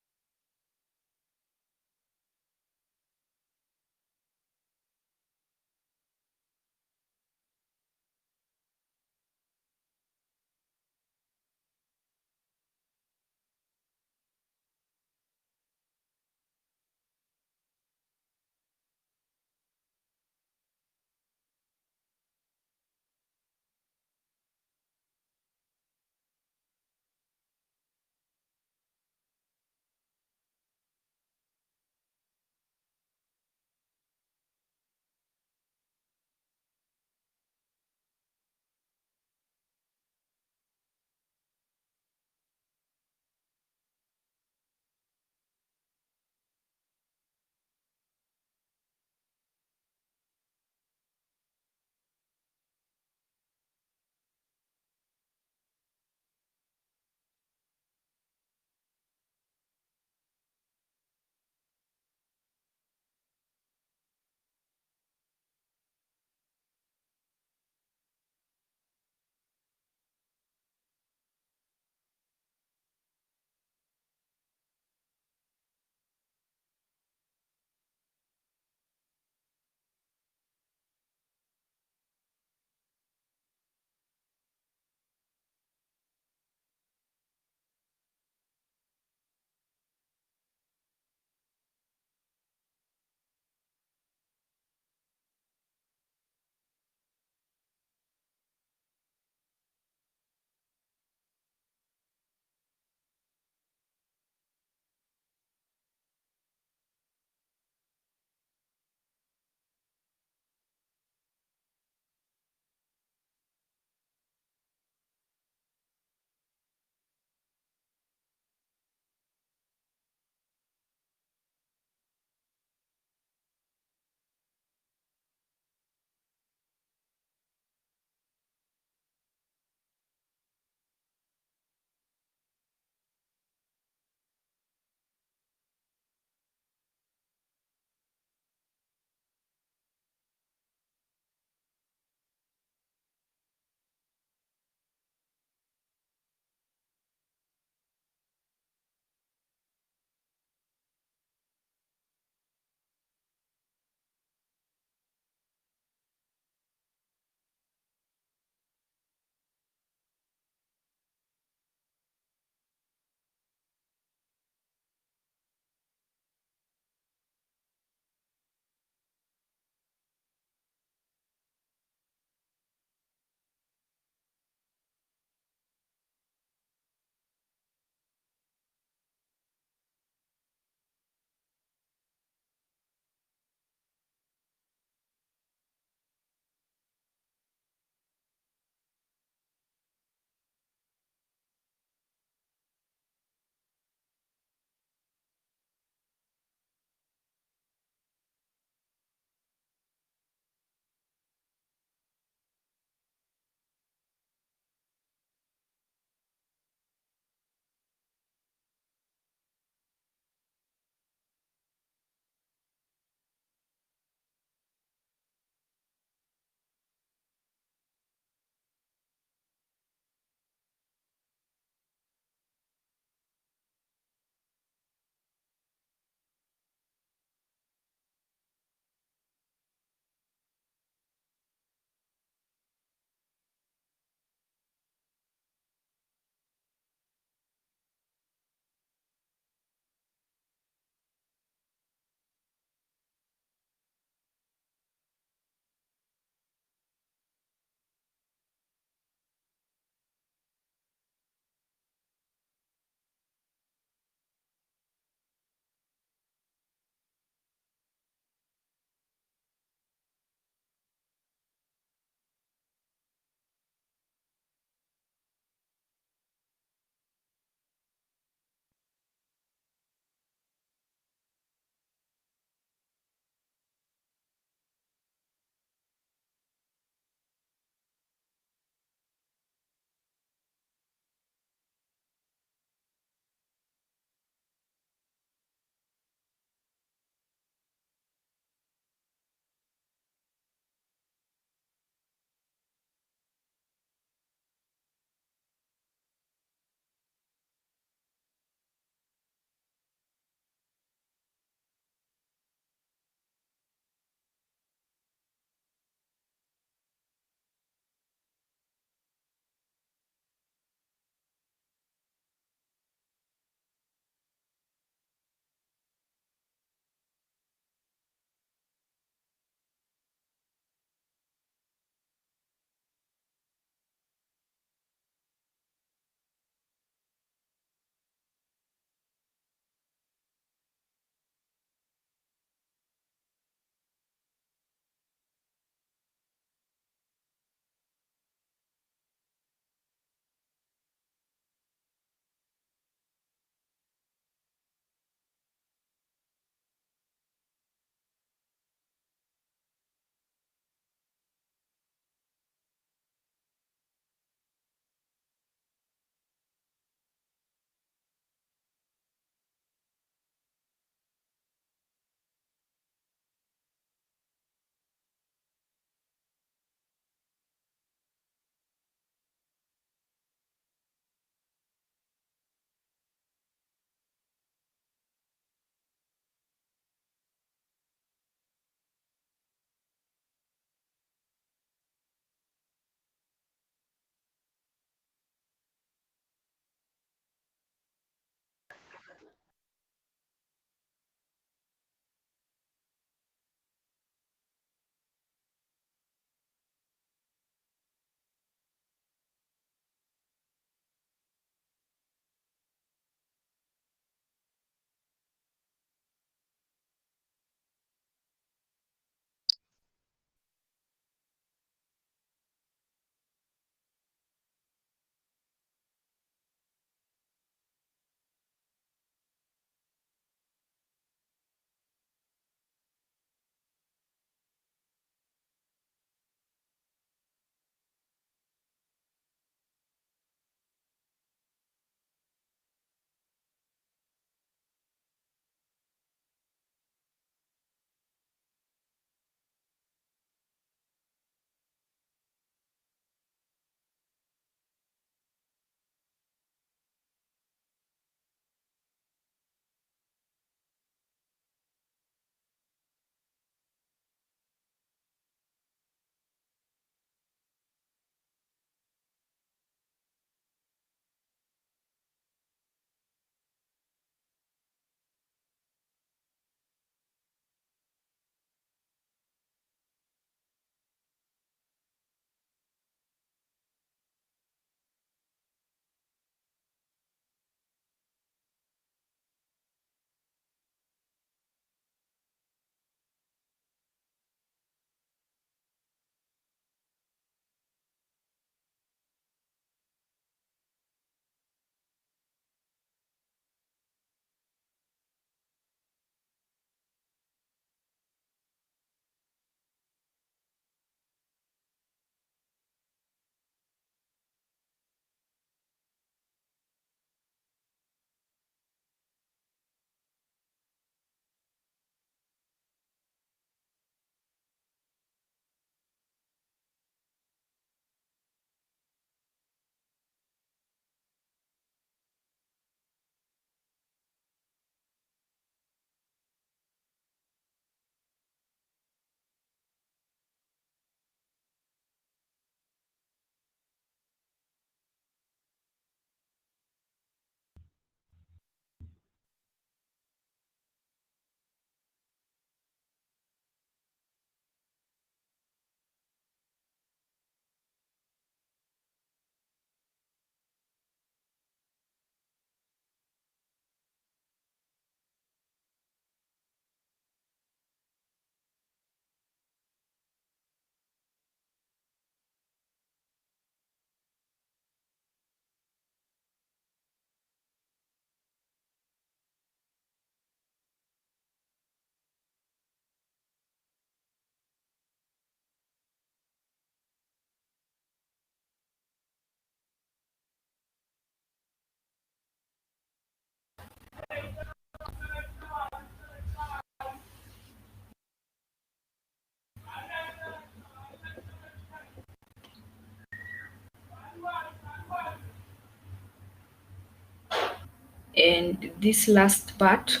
And this last part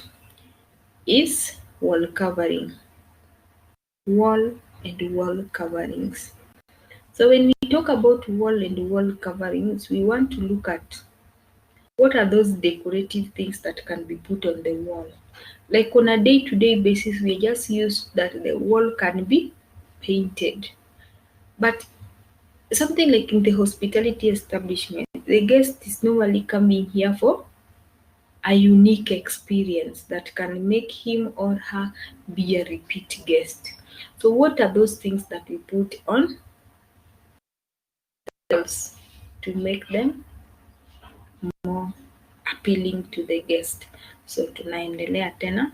is wall covering. Wall and wall coverings. So when we talk about wall and wall coverings, we want to look at what are those decorative things that can be put on the wall. Like on a day-to-day basis, we just use that the wall can be painted. But something like in the hospitality establishment, the guest is normally coming here for a unique experience that can make him or her be a repeat guest. So what are those things that we put on walls to make them more appealing to the guest? So tunaendelea tena.